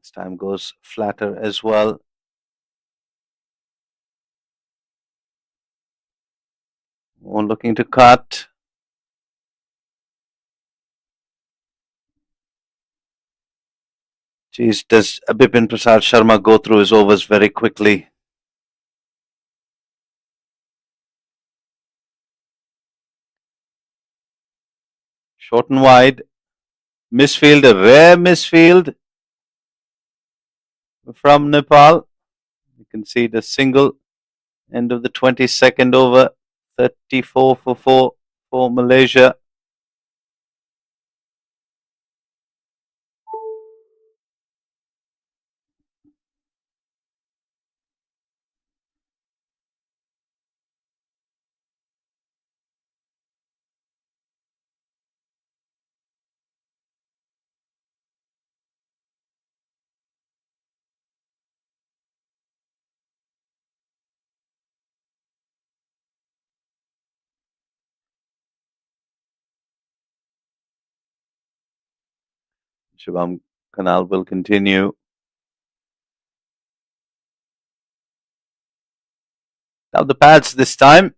This time goes flatter as well. More looking to cut. Geez, does Bipin Prasad Sharma go through his overs very quickly? Short and wide. Misfield, a rare misfield from Nepal. You can see the single end of the 22nd over, 34 for 4 for Malaysia. Shubham Kanal will continue. Now the pads this time.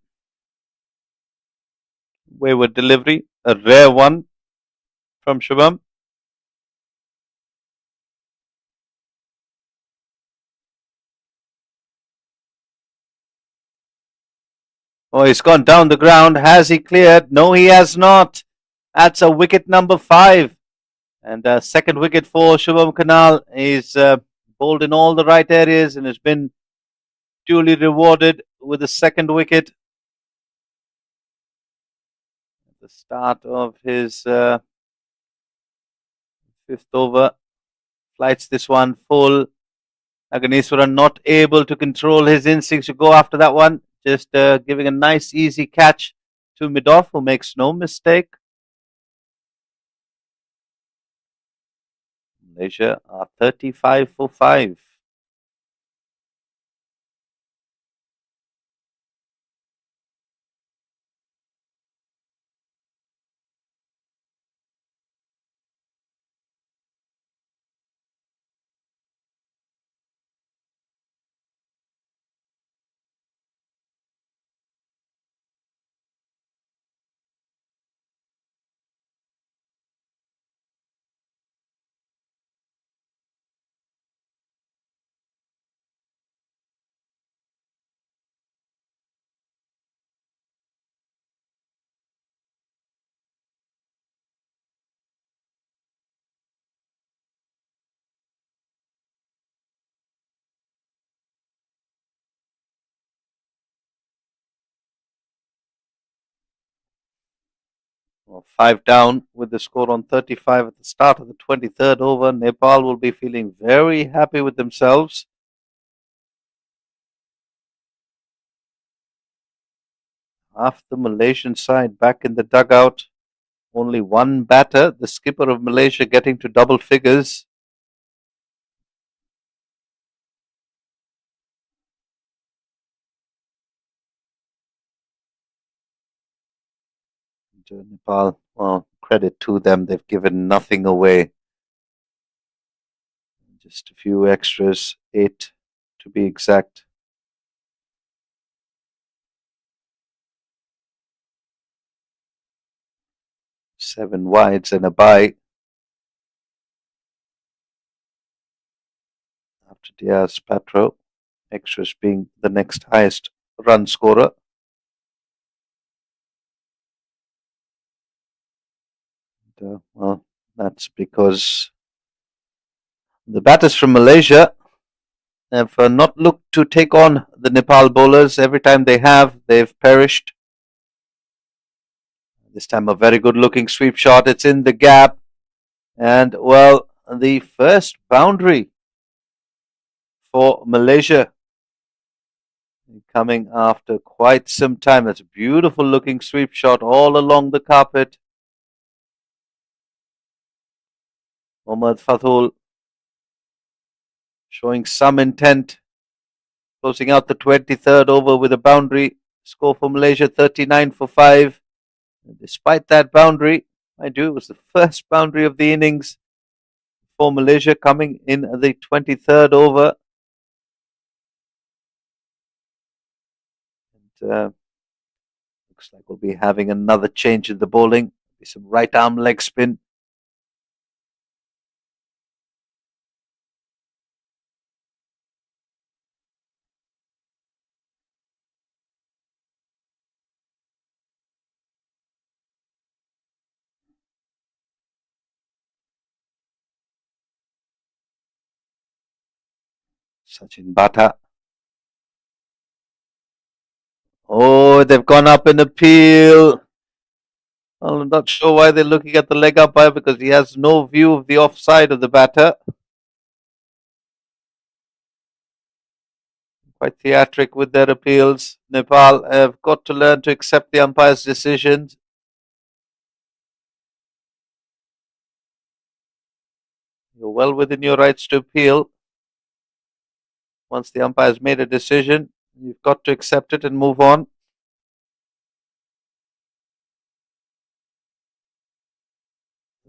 Wayward delivery, a rare one from Shubham. Oh, he's gone down the ground. Has he cleared? No, he has not. That's a wicket number 5. And second wicket for Shubham Kanal. He's bowled in all the right areas and has been duly rewarded with the second wicket. At the start of his 5th over. Flights this one full. Aganeswaran not able to control his instincts to go after that one. Just giving a nice easy catch to mid-off, who makes no mistake. Malaysia are 35 for 5. Well, 5 down with the score on 35 at the start of the 23rd over. Nepal will be feeling very happy with themselves. Half the Malaysian side back in the dugout. Only one batter, the skipper of Malaysia, getting to double figures. Nepal, well, credit to them, they've given nothing away. Just a few extras, 8 to be exact. Seven wides and a bye. After Diaz Patro, extras being the next highest run scorer. Well, that's because the batters from Malaysia have not looked to take on the Nepal bowlers. Every time they have, they've perished. This time a very good looking sweep shot. It's in the gap. And, well, the first boundary for Malaysia coming after quite some time. That's a beautiful looking sweep shot all along the carpet. Mohammad Fathul showing some intent. Closing out the 23rd over with a boundary. Score for Malaysia 39 for 5. And despite that boundary, mind you, it was the first boundary of the innings for Malaysia coming in the 23rd over. And, looks like we'll be having another change in the bowling. Some right arm leg spin. Sachin Bata. Oh, they've gone up in appeal. Well, I'm not sure why they're looking at the leg umpire because he has no view of the offside of the batter. Quite theatric with their appeals. Nepal have got to learn to accept the umpire's decisions. You're well within your rights to appeal. Once the umpire's made a decision, you've got to accept it and move on.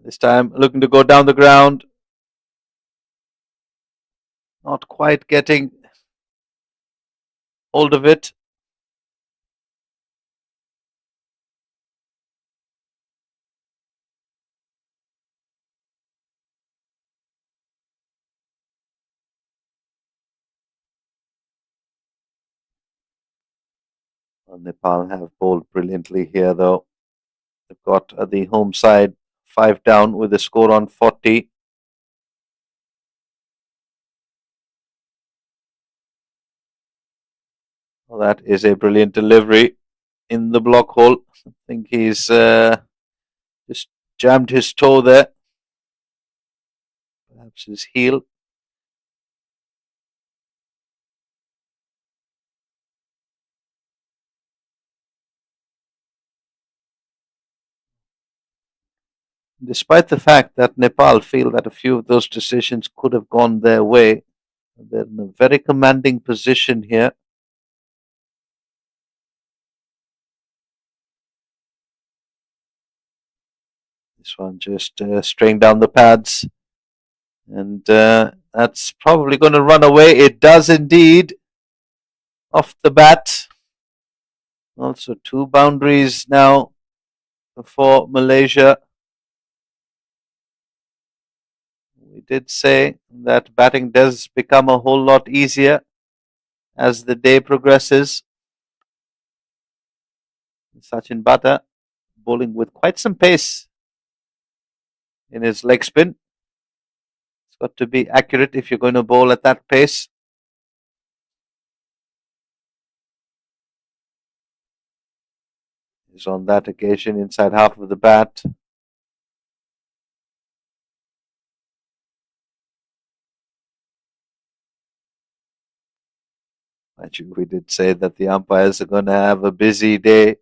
This time, looking to go down the ground. Not quite getting hold of it. Well, Nepal have bowled brilliantly here, though. They've got the home side 5 down with a score on 40. Well, that is a brilliant delivery in the block hole. I think he's just jammed his toe there. Perhaps his heel. Despite the fact that Nepal feel that a few of those decisions could have gone their way, they're in a very commanding position here. This one just straying down the pads. And that's probably going to run away. It does indeed. Off the bat. Also, 2 boundaries now for Malaysia. We did say that batting does become a whole lot easier as the day progresses. Sachin Bata bowling with quite some pace in his leg spin. It's got to be accurate if you're going to bowl at that pace. He's on that occasion inside half of the bat. Actually, we did say that the umpires are going to have a busy day.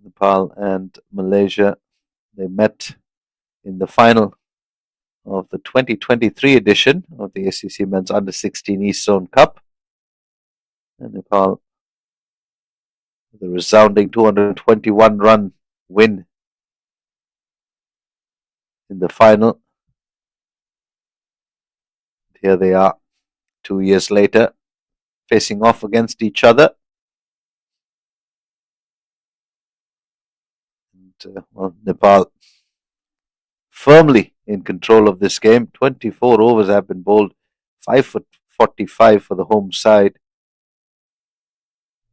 Nepal and Malaysia, they met in the final of the 2023 edition of the ACC Men's Under 16 East Zone Cup. And Nepal, with a resounding 221 run win in the final. Here they are, 2 years later, facing off against each other. And, well, Nepal firmly in control of this game. 24 overs have been bowled, 5 for 45 for the home side.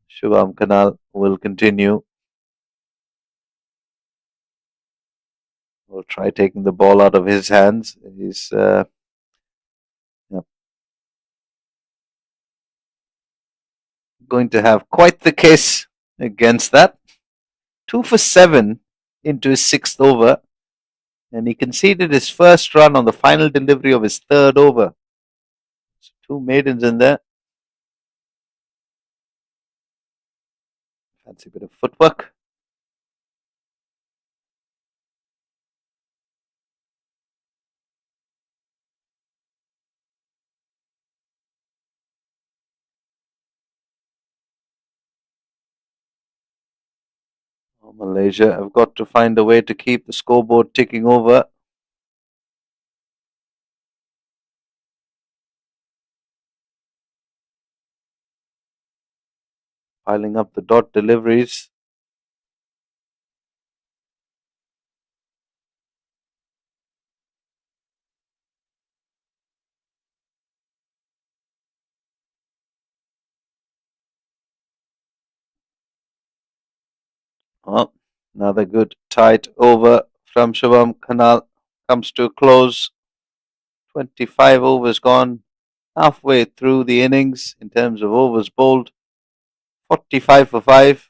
Shubham Kanal will continue. Will try taking the ball out of his hands. He's going to have quite the case against that. 2 for 7 into his 6th over. And he conceded his first run on the final delivery of his 3rd over. So 2 maidens in there. Fancy bit of footwork. Oh, Malaysia have got to find a way to keep the scoreboard ticking over. Piling up the dot deliveries. Oh, another good tight over from Shubham Kanal comes to a close. 25 overs gone, halfway through the innings in terms of overs bowled. 45 for 5.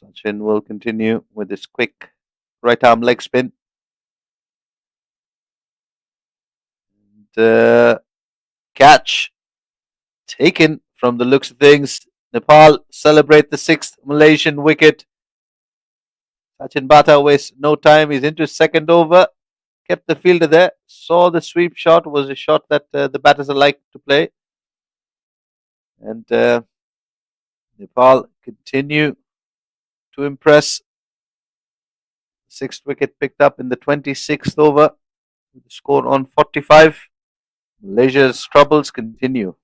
Sachin will continue with his quick right arm leg spin. The catch taken from the looks of things. Nepal celebrate the sixth Malaysian wicket. Sachin Bata wastes no time. He's into his second over. Kept the fielder there. Saw the sweep shot. Was a shot that the batters are like to play. And Nepal continue to impress. Sixth wicket picked up in the 26th over. With the score on 45. Malaysia's troubles continue.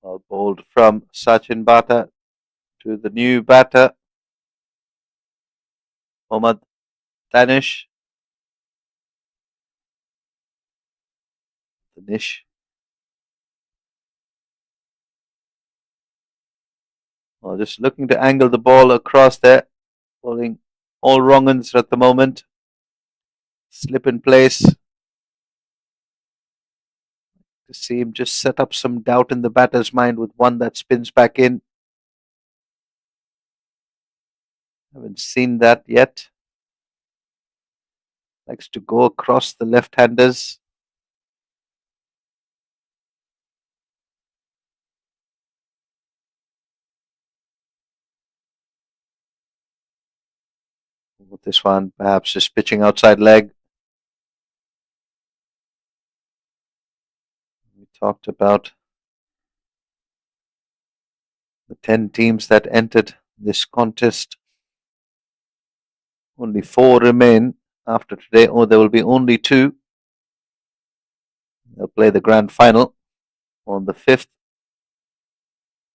Well bowled from Sachin Bata to the new batter, Mohammad Danish. Danish. Well, just looking to angle the ball across there. Bowling all wrong uns at the moment. Slip in place. To see him just set up some doubt in the batter's mind with one that spins back in. Haven't seen that yet. Likes to go across the left-handers. With this one, perhaps just pitching outside leg. We talked about the 10 teams that entered this contest. Only 4 remain after today, or there will be only 2. They'll play the grand final on the 5th.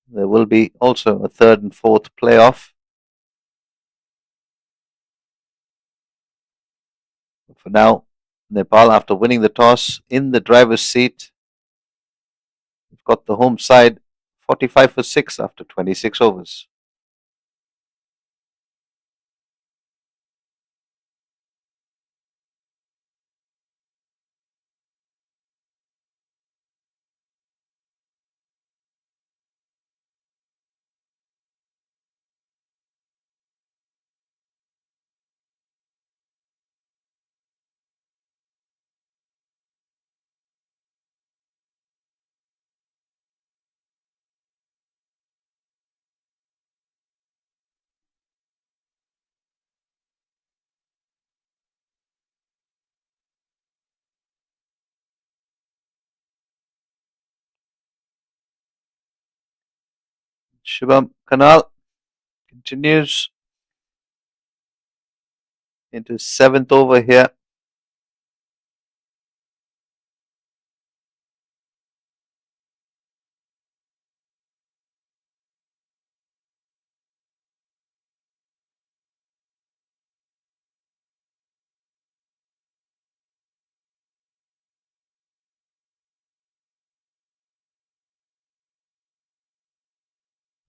There will be also a third and fourth playoff. But for now, Nepal, after winning the toss in the driver's seat, we've got the home side 45 for 6 after 26 overs. Shubham Kanal continues. into seventh over here.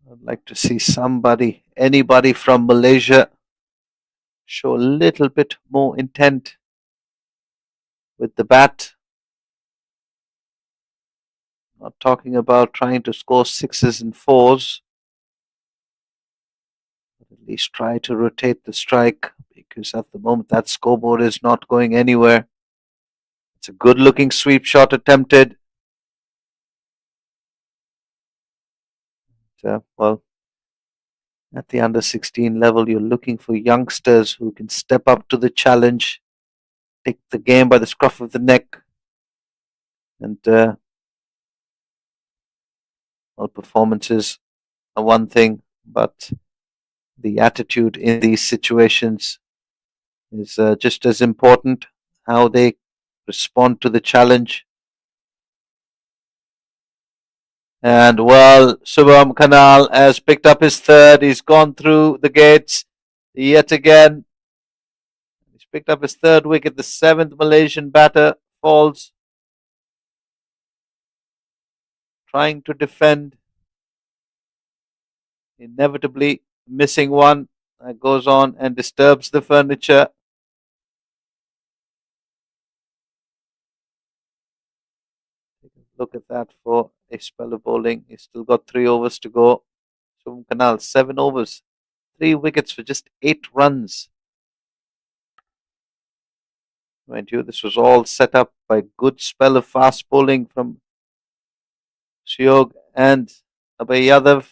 I'd like to see anybody from Malaysia show a little bit more intent with the bat. Not talking about trying to score sixes and fours, but at least try to rotate the strike, because at the moment that scoreboard is not going anywhere. It's a good looking sweep shot attempted. Well, at the under 16 level, you're looking for youngsters who can step up to the challenge, take the game by the scruff of the neck, and well, performances are one thing, but the attitude in these situations is just as important. How they respond to the challenge. And well, Subham Kanal has picked up his third. He's gone through the gates yet again. He's picked up his third wicket. The seventh Malaysian batter falls, trying to defend, inevitably missing one that goes on and disturbs the furniture. Look at that for a spell of bowling. He's still got 3 overs to go. Shubham Kanal, 7 overs, 3 wickets for just 8 runs. Mind you, this was all set up by a good spell of fast bowling from Shiog and Abhay Yadav.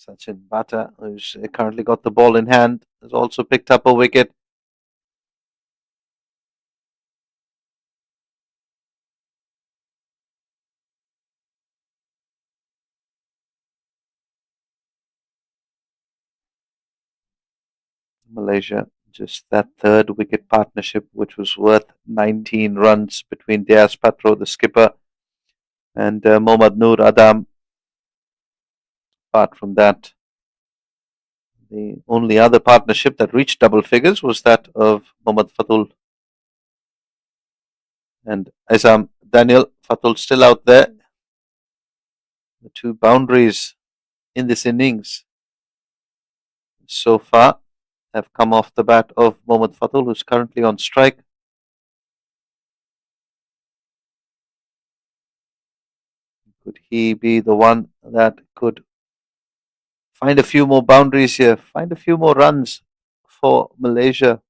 Sachin Bata, who's currently got the ball in hand, has also picked up a wicket. Malaysia, just that third wicket partnership, which was worth 19 runs between Diaz Patro, the skipper, and Mohammad Noor Adam. Apart from that, the only other partnership that reached double figures was that of Mohammad Fatul and Aizam Daniel. Fatul still out there. The 2 boundaries in this innings so far have come off the bat of Mohammad Fatul, who's currently on strike. Could he be the one that could find a few more boundaries here, find a few more runs for Malaysia?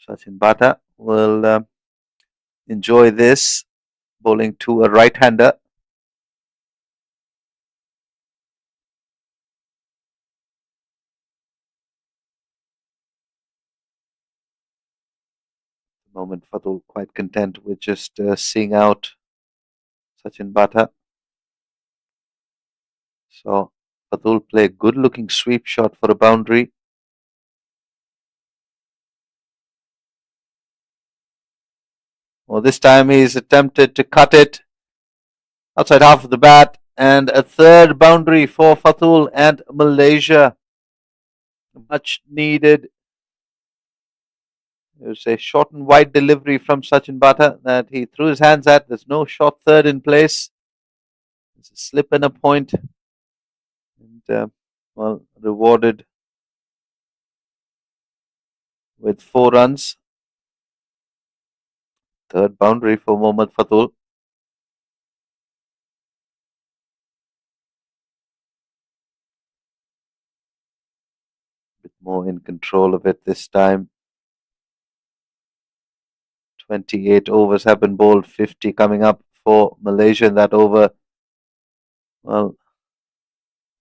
Sachin Bata will enjoy this, bowling to a right-hander. At the moment, Fatul quite content with just seeing out Sachin Bata. So Fatul play a good-looking sweep shot for a boundary. Well, this time he's attempted to cut it outside half of the bat, and a third boundary for Fatul and Malaysia. Much needed. It was a short and wide delivery from Sachin Bata that he threw his hands at. There's no short third in place. It's a slip and a point, and well, rewarded with 4 runs. Third boundary for Mohammad Fatul. Bit more in control of it this time. 28 overs have been bowled, 50 coming up for Malaysia in that over. Well,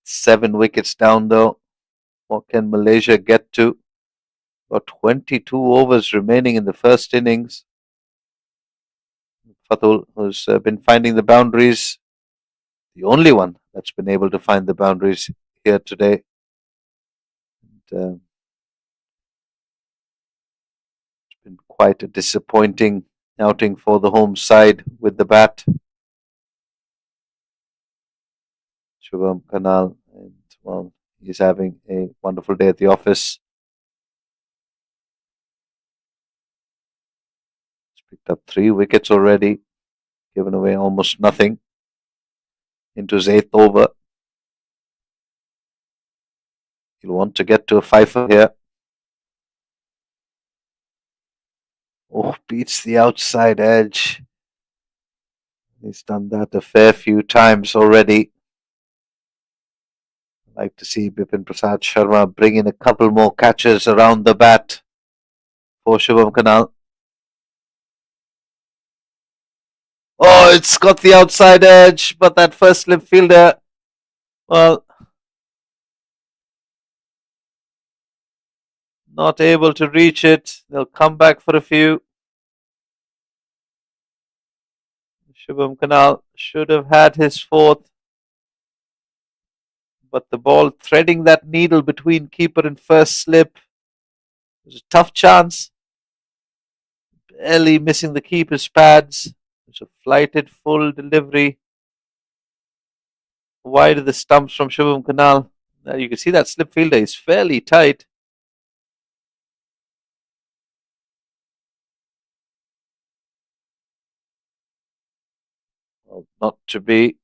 7 wickets down though. What can Malaysia get to? Got 22 overs remaining in the first innings. Fatul, who's been finding the boundaries, the only one that's been able to find the boundaries here today. And, it's been quite a disappointing outing for the home side with the bat. Shubham Kanal, and well, he's having a wonderful day at the office. He's picked up 3 wickets already, given away almost nothing into his 8th over. He'll want to get to a fifer here. Oh, beats the outside edge. He's done that a fair few times already. I'd like to see Bipin Prasad Sharma bring in a couple more catches around the bat for Shubham Kanal. Oh, it's got the outside edge, but that first slip fielder, well, not able to reach it. They'll come back for a few. Shubham Kanal should have had his 4th, but the ball threading that needle between keeper and first slip was a tough chance. Barely missing the keeper's pads. It's a flighted full delivery wide of the stumps from Shubham Kanal. Now you can see that slip fielder is fairly tight. Well, not to be.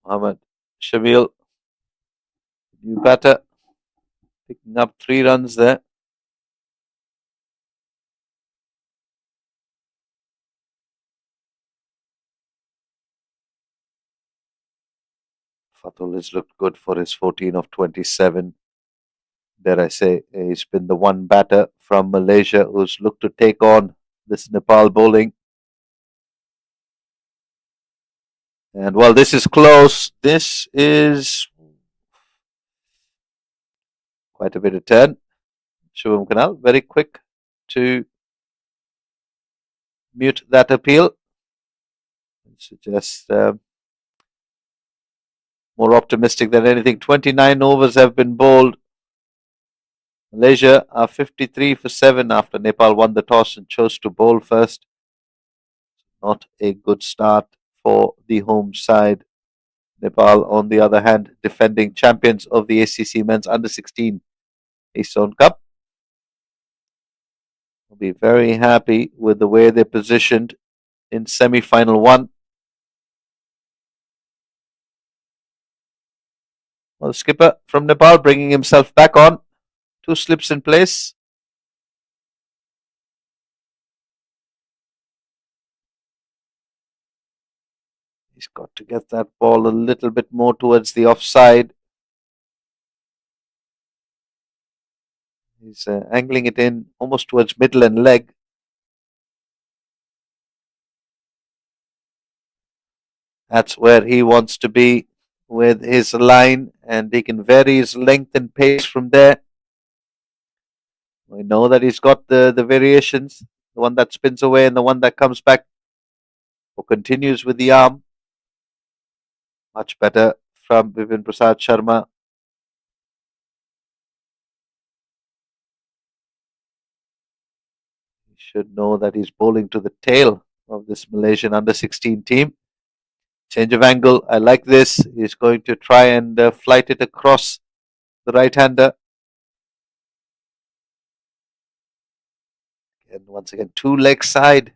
Mohammad Shamil, new batter, picking up 3 runs there. Fatul has looked good for his 14 of 27. Dare I say, he's been the one batter from Malaysia who's looked to take on this Nepal bowling. And while this is close, this is quite a bit of turn. Shubham Kanal, very quick to mute that appeal. Suggest more optimistic than anything. 29 overs have been bowled. Malaysia are 53 for 7 after Nepal won the toss and chose to bowl first. Not a good start for the home side. Nepal, on the other hand, defending champions of the ACC Men's Under-16 Ace-Zone Cup. Will be very happy with the way they're positioned in semi-final 1. Well, the skipper from Nepal bringing himself back on. 2 slips in place. He's got to get that ball a little bit more towards the offside. He's angling it in almost towards middle and leg. That's where he wants to be with his line, and he can vary his length and pace from there. We know that he's got the variations, the one that spins away and the one that comes back or continues with the arm. Much better from Bipin Prasad Sharma. He should know that he's bowling to the tail of this Malaysian under-16 team. Change of angle. I like this. He's going to try and flight it across the right-hander. And once again, 2-leg side.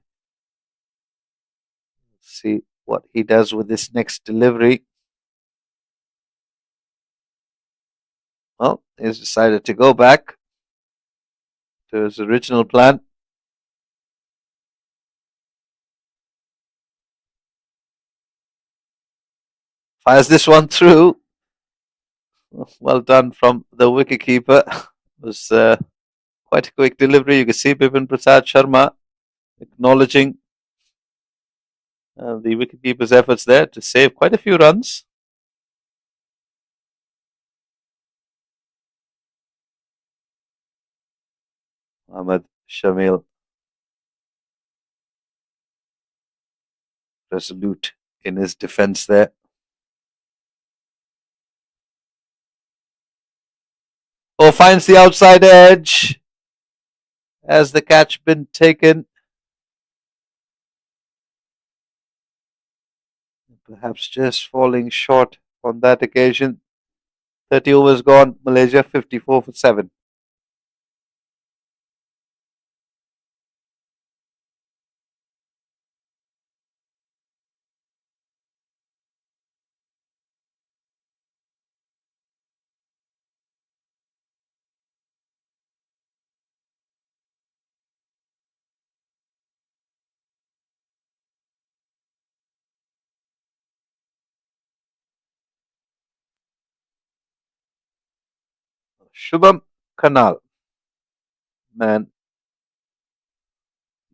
Let's see what he does with this next delivery. Well, he's decided to go back to his original plan. Fires this one through. Well done from the wicketkeeper. It was quite a quick delivery. You can see Bipin Prasad Sharma acknowledging the wicketkeeper's efforts there to save quite a few runs. Ahmed Shamil, resolute in his defense there. Oh, finds the outside edge. Has the catch been taken? Perhaps just falling short on that occasion. 30 overs gone. Malaysia 54 for 7. Shubham Kanal, man,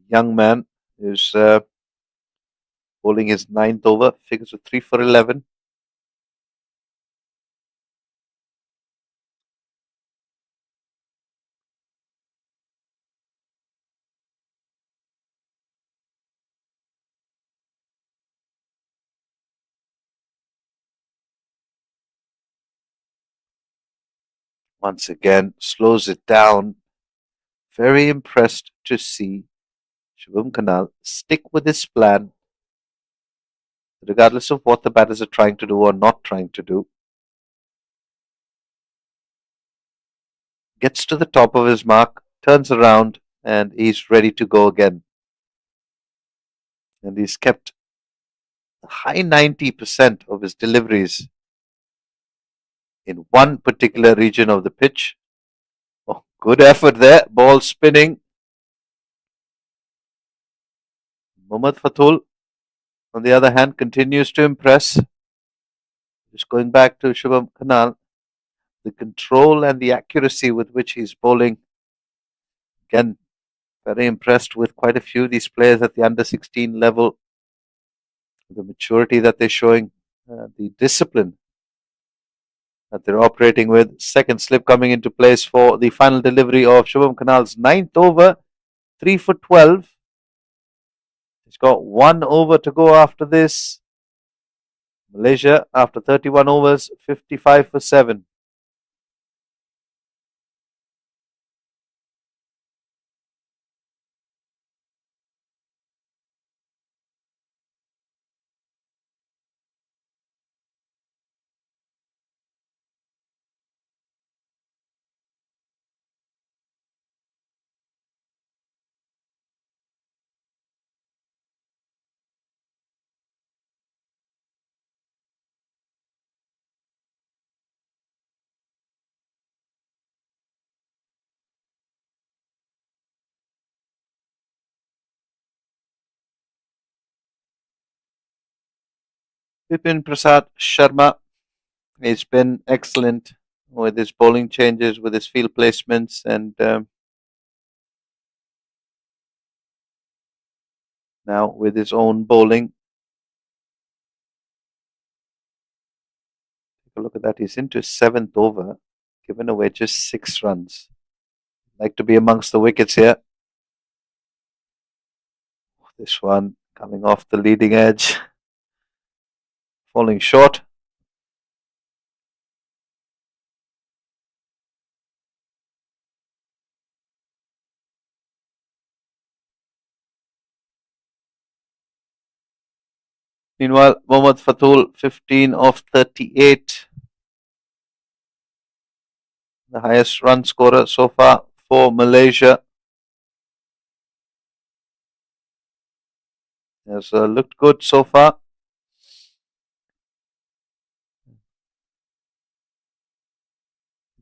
young man, is bowling his ninth over. Figures of 3 for 11. Once again, slows it down. Very impressed to see Shubham Kanal stick with his plan, regardless of what the batters are trying to do or not trying to do. Gets to the top of his mark, turns around, and he's ready to go again. And he's kept a high 90% of his deliveries in one particular region of the pitch. Oh, good effort there. Ball spinning. Mohammad Fatul, on the other hand, continues to impress. Just going back to Shubham Kanal, the control and the accuracy with which he's bowling. Again, very impressed with quite a few of these players at the under 16 level. The maturity that they're showing, the discipline that they're operating with. Second slip coming into place for the final delivery of Shubham Kanal's ninth over, 3 for 12. He's got 1 over to go after this. Malaysia, after 31 overs, 55 for 7. Bipin Prasad Sharma has been excellent with his bowling changes, with his field placements, and now with his own bowling. Take a look at that. He's into his 7th over, given away just 6 runs. Like to be amongst the wickets here. This one coming off the leading edge, falling short. Meanwhile, Mohammad Fatul, 15 of 38. The highest run scorer so far for Malaysia. Has looked good so far.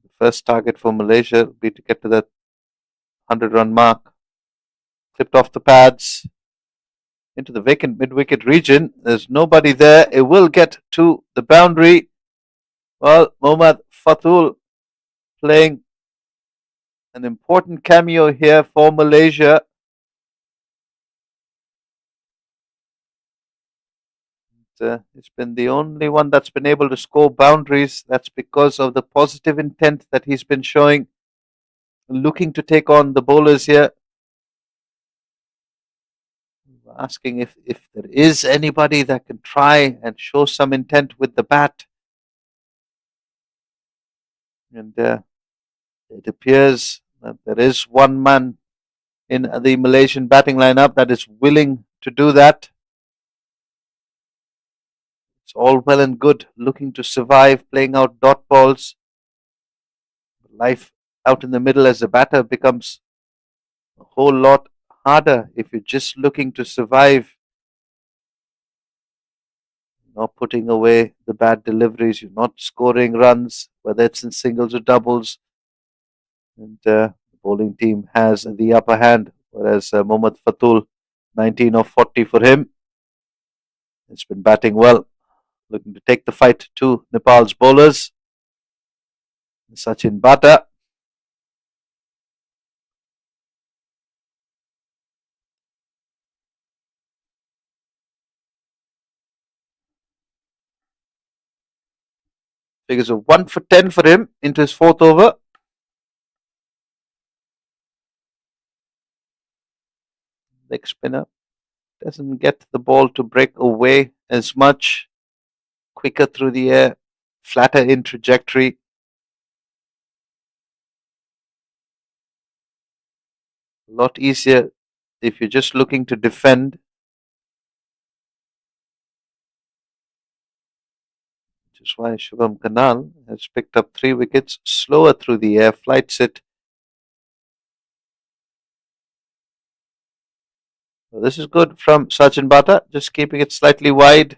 The first target for Malaysia will be to get to that 100-run mark. Clipped off the pads into the vacant mid-wicket region. There's nobody there. It will get to the boundary. Well, Mohammad Fatul playing an important cameo here for Malaysia. It's been the only one that's been able to score boundaries. That's because of the positive intent that he's been showing looking to take on the bowlers here, asking if there is anybody that can try and show some intent with the bat. And it appears that there is one man in the Malaysian batting lineup that is willing to do that. It's all well and good looking to survive, playing out dot balls. Life out in the middle as a batter becomes a whole lot harder if you're just looking to survive, not putting away the bad deliveries, you're not scoring runs, whether it's in singles or doubles. And the bowling team has the upper hand, whereas Mohammad Fatul, 19 of 40 for him. It's been batting well, looking to take the fight to Nepal's bowlers. Sachin Bata. Figures of 1 for 10 for him into his fourth over. Leg spinner. Doesn't get the ball to break away as much. Quicker through the air. Flatter in trajectory. A lot easier if you're just looking to defend. Which is why Shubham Kanal has picked up 3 wickets. Slower through the air. Flights it. Well, this is good from Sachin Bata, just keeping it slightly wide,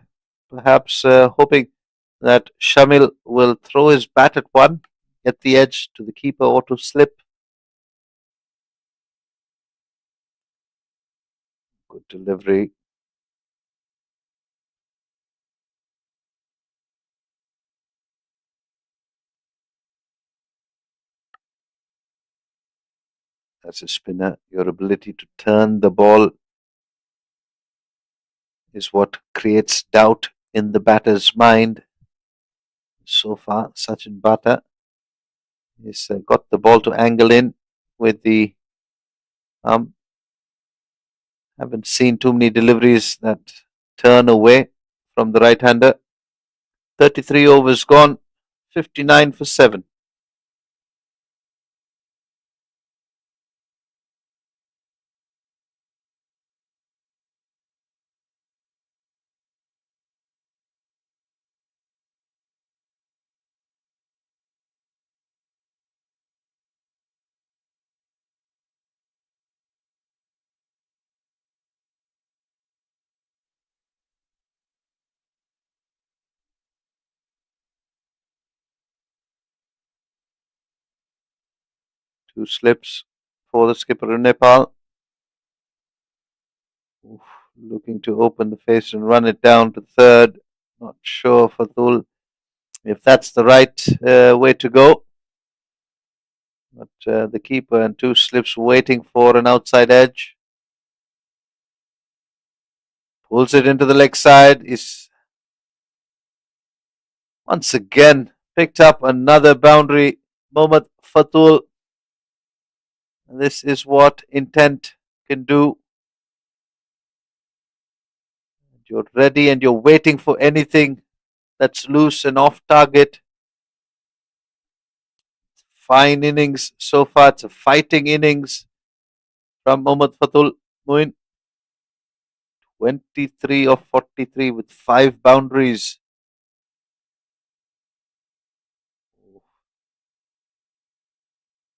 perhaps hoping that Shamil will throw his bat at one, get the edge to the keeper or to slip. Good delivery. As a spinner, your ability to turn the ball is what creates doubt in the batter's mind. So far, Sachin Bata has got the ball to angle in with the haven't seen too many deliveries that turn away from the right-hander. 33 overs gone, 59 for 7. Two slips for the skipper of Nepal. Oof, looking to open the face and run it down to third. Not sure, Fatul, if that's the right way to go. But the keeper and 2 slips waiting for an outside edge. Pulls it into the leg side. Is once again picked up another boundary. Mohammad Fatul. This is what intent can do. You're ready and you're waiting for anything that's loose and off target. Fine innings so far. It's a fighting innings from Mohammad Fatul Muin. 23 of 43 with 5 boundaries.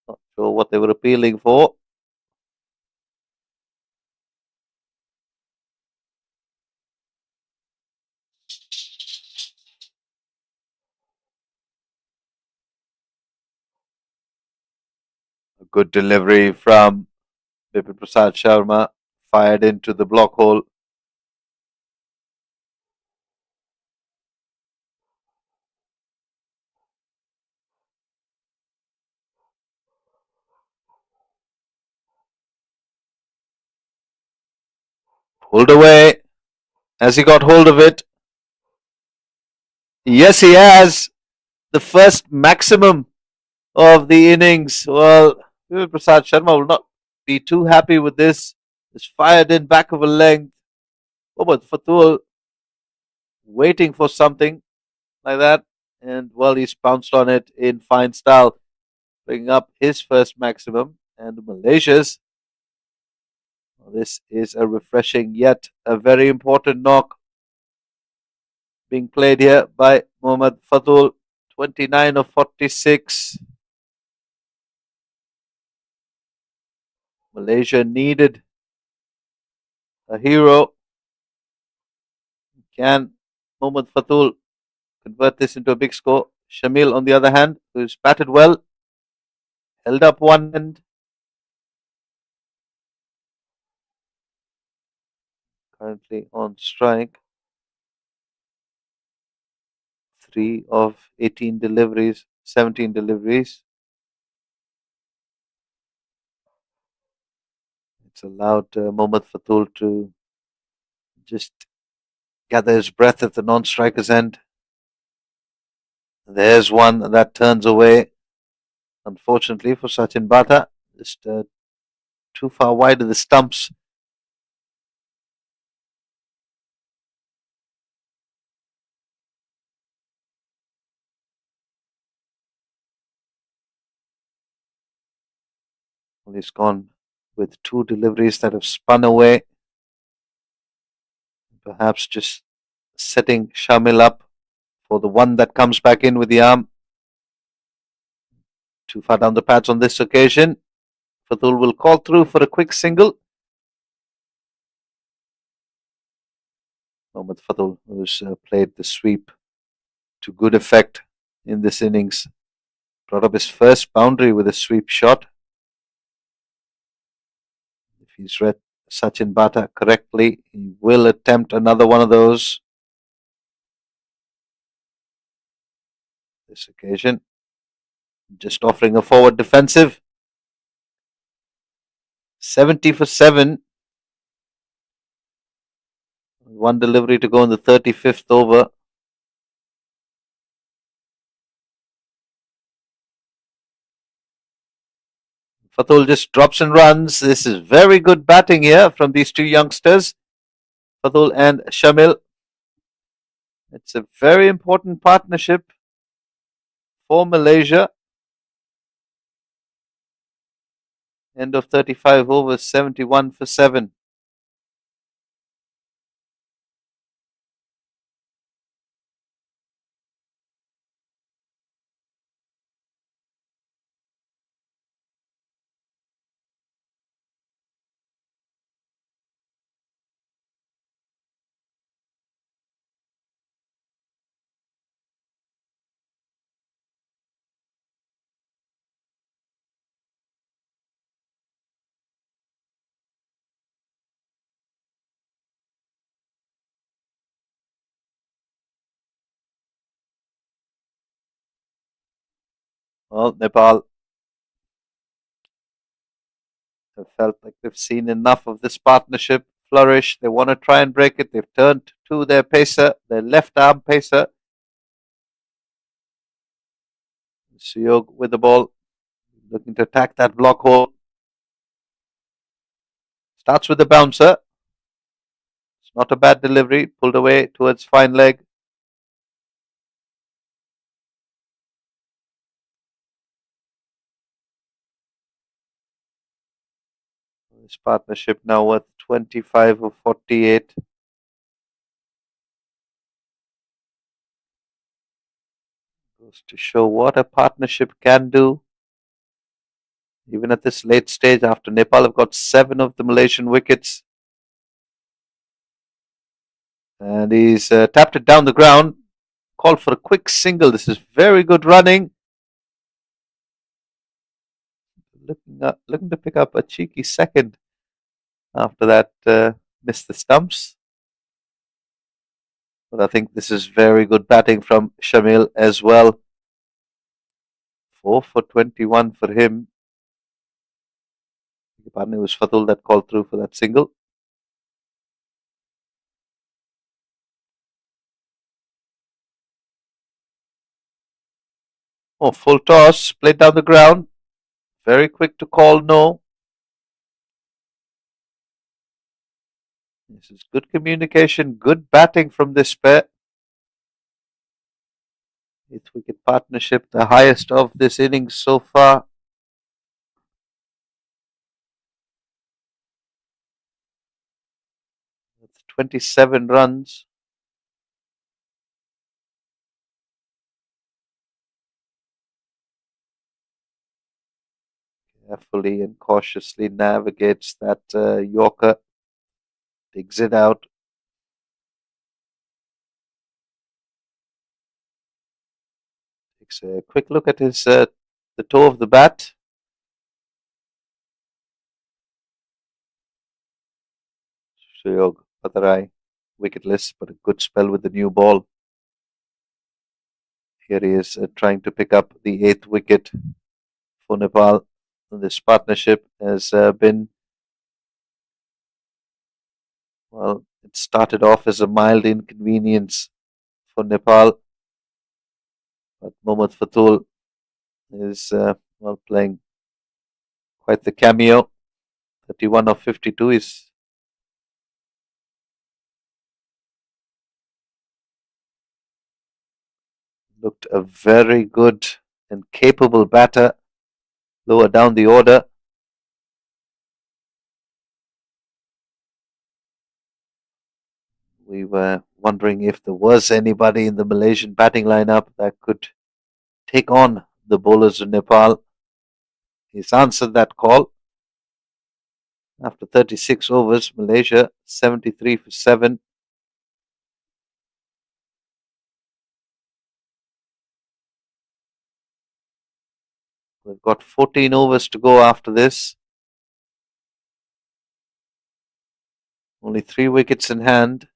Not sure what they were appealing for. A good delivery from Bipin Prasad Sharma. Fired into the block hole. Pulled away. Has he got hold of it? Yes, he has. The first maximum of the innings. Well, Prasad Sharma will not be too happy with this. It's fired in back of a length. Mohammad Fatul waiting for something like that. And well, he's pounced on it in fine style, bringing up his first maximum. And Malaysia's, well, this is a refreshing yet a very important knock being played here by Mohammad Fatul. 29 of 46. Malaysia needed a hero. Can Mohammad Fatul convert this into a big score? Shamil, on the other hand, who's batted well, held up one end. Currently on strike. 3 of 18 deliveries, 17 deliveries. It's allowed Mohammad Fatul to just gather his breath at the non-striker's end. There's one that turns away, unfortunately for Sachin Bata, just too far wide of the stumps. Well, he's gone with 2 deliveries that have spun away. Perhaps just setting Shamil up for the one that comes back in with the arm. Too far down the pads on this occasion. Fatul will call through for a quick single. Mohammad Fatul, who's played the sweep to good effect in this innings, brought up his first boundary with a sweep shot. If he's read Sachin Bata correctly, he will attempt another one of those. This occasion, just offering a forward defensive. 70 for 7. One delivery to go in the 35th over. Fatul just drops and runs. This is very good batting here from these two youngsters, Fatul and Shamil. It's a very important partnership for Malaysia. End of 35 overs, 71 for 7. Well, Nepal have felt like they've seen enough of this partnership flourish. They want to try and break it. They've turned to their pacer, their left arm pacer. Suyog with the ball, looking to attack that block hole. Starts with the bouncer. It's not a bad delivery. Pulled away towards fine leg. This partnership now worth 25 of 48. Goes to show what a partnership can do. Even at this late stage, after Nepal have got 7 of the Malaysian wickets. And he's tapped it down the ground. Called for a quick single. This is very good running. Looking to pick up a cheeky second after that missed the stumps. But I think this is very good batting from Shamil as well. 4 for 21 for him. It was Fatul that called through for that single. Oh, full toss, played down the ground. very quick to call no. This is good communication, good batting from this pair. 8th wicket partnership, the highest of this innings so far. With 27 runs. Carefully and cautiously navigates that Yorker, digs it out. Takes a quick look at his the toe of the bat. Shayog Patarai, wicketless, but a good spell with the new ball. Here he is trying to pick up the 8th wicket for Nepal. This partnership has been, well, it started off as a mild inconvenience for Nepal, but Mohammad Fatul is well, playing quite the cameo. 31 of 52 is looked a very good and capable batter lower down the order. We were wondering if there was anybody in the Malaysian batting lineup that could take on the bowlers of Nepal. He's answered that call. After 36 overs, Malaysia 73 for 7. They've got 14 overs to go after this. Only 3 wickets in hand.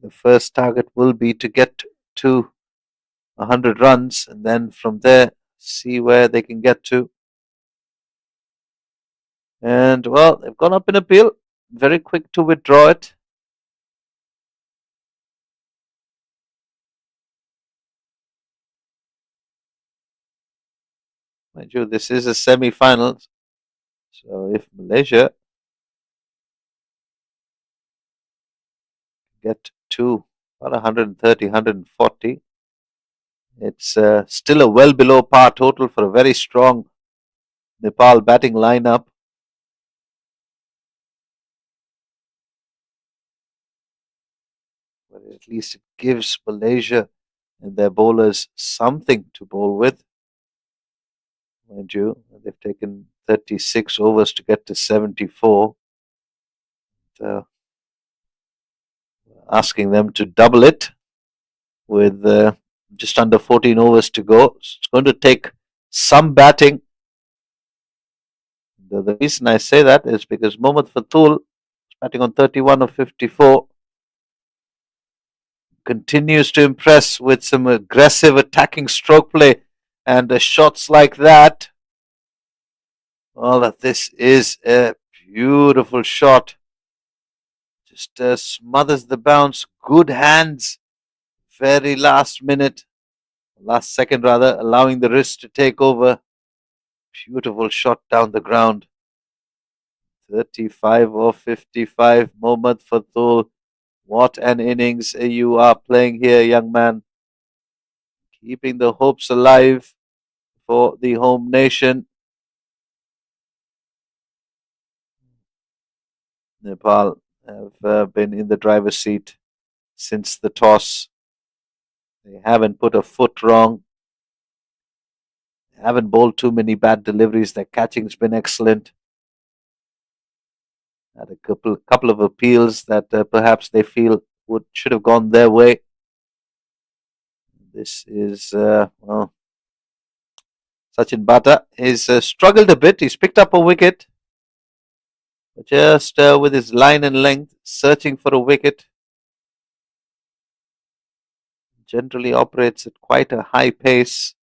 The first target will be to get to 100 runs, and then from there, see where they can get to. And, well, they've gone up in appeal. Very quick to withdraw it. Mind you, this is a semi-final. So if Malaysia get to about 130, 140, it's still a well below par total for a very strong Nepal batting lineup. But at least it gives Malaysia and their bowlers something to bowl with. Mind you, they've taken 36 overs to get to 74. Asking them to double it with just under 14 overs to go. It's going to take some batting. The reason I say that is because Mohammad Fatul is batting on 31 of 54. Continues to impress with some aggressive attacking stroke play and shots like that. Well, this is a beautiful shot. Just smothers the bounce. Good hands. Very last minute. Last second rather, allowing the wrist to take over. Beautiful shot down the ground. 35 of 55. Mohammad Fatul. What an innings you are playing here, young man. Keeping the hopes alive for the home nation. Nepal have been in the driver's seat since the toss. They haven't put a foot wrong. They haven't bowled too many bad deliveries. Their catching's been excellent. Had a couple of appeals that perhaps they feel should have gone their way. This is well, Sachin Bata. He's struggled a bit. He's picked up a wicket, but just with his line and length, searching for a wicket. Generally operates at quite a high pace,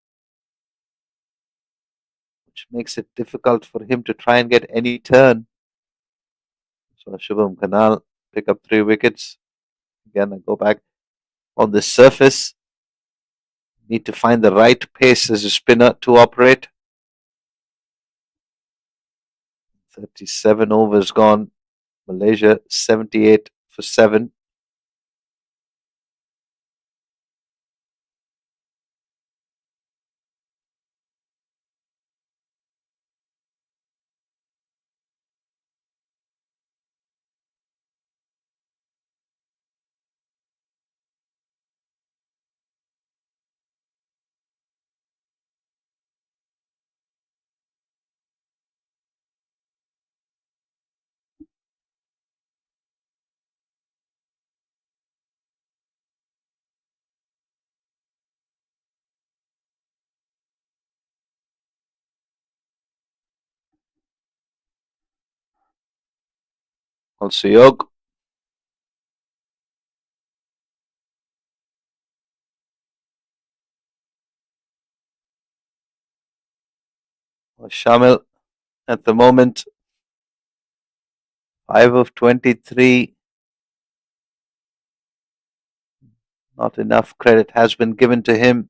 which makes it difficult for him to try and get any turn. So Shubham Kanal pick up 3 wickets. Again, I go back on the surface. Need to find the right pace as a spinner to operate. 37 overs gone. Malaysia 78 for 7. Also, Yog. Shamil at the moment, 5 of 23. Not enough credit has been given to him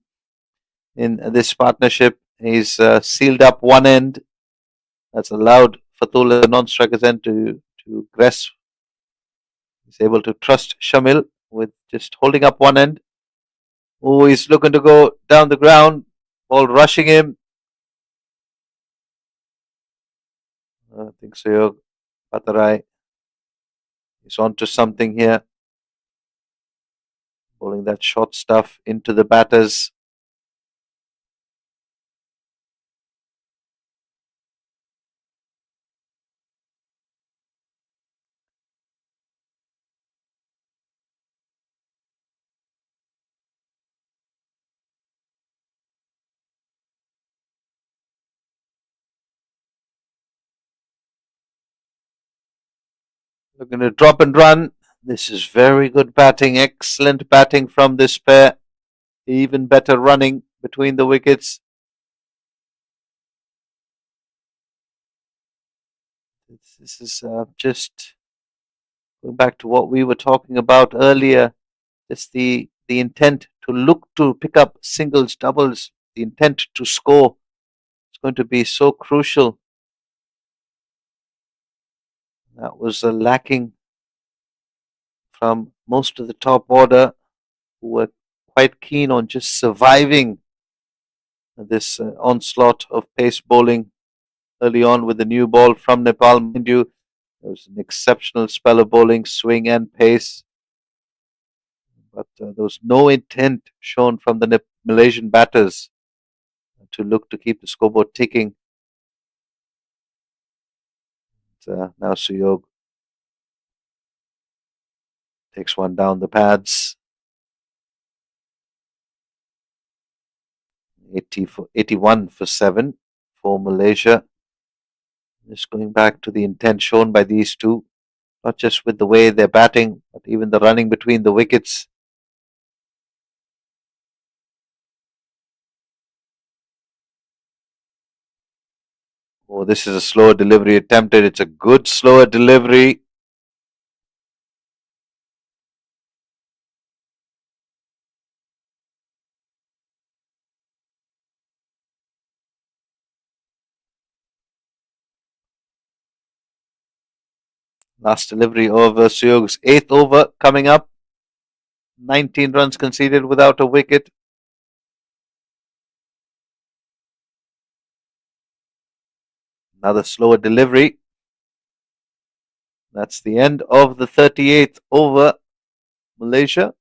in this partnership. He's sealed up one end. That's allowed Fatul, the non-striker's end, to grasp. He's able to trust Shamil with just holding up one end. Oh, he's looking to go down the ground. Ball rushing him. I think Sayog Patarai is onto something here. Bowling that short stuff into the batters. Looking to drop and run. This is very good batting. Excellent batting from this pair. Even better running between the wickets. This is just going back to what we were talking about earlier. Just the intent to look to pick up singles, doubles, the intent to score is going to be so crucial. That was lacking from most of the top order, who were quite keen on just surviving this onslaught of pace bowling early on with the new ball from Nepal. Mind you, there was an exceptional spell of bowling, swing and pace, but there was no intent shown from the Malaysian batters to look to keep the scoreboard ticking. Now Suyog takes one down the pads. 81 for 7 for Malaysia. Just going back to the intent shown by these two, not just with the way they're batting, but even the running between the wickets. Oh, this is a slower delivery attempted. It's a good slower delivery. Last delivery over Suyog's 8th over coming up. 19 runs conceded without a wicket. Another slower delivery. That's the end of the 38th over. Malaysia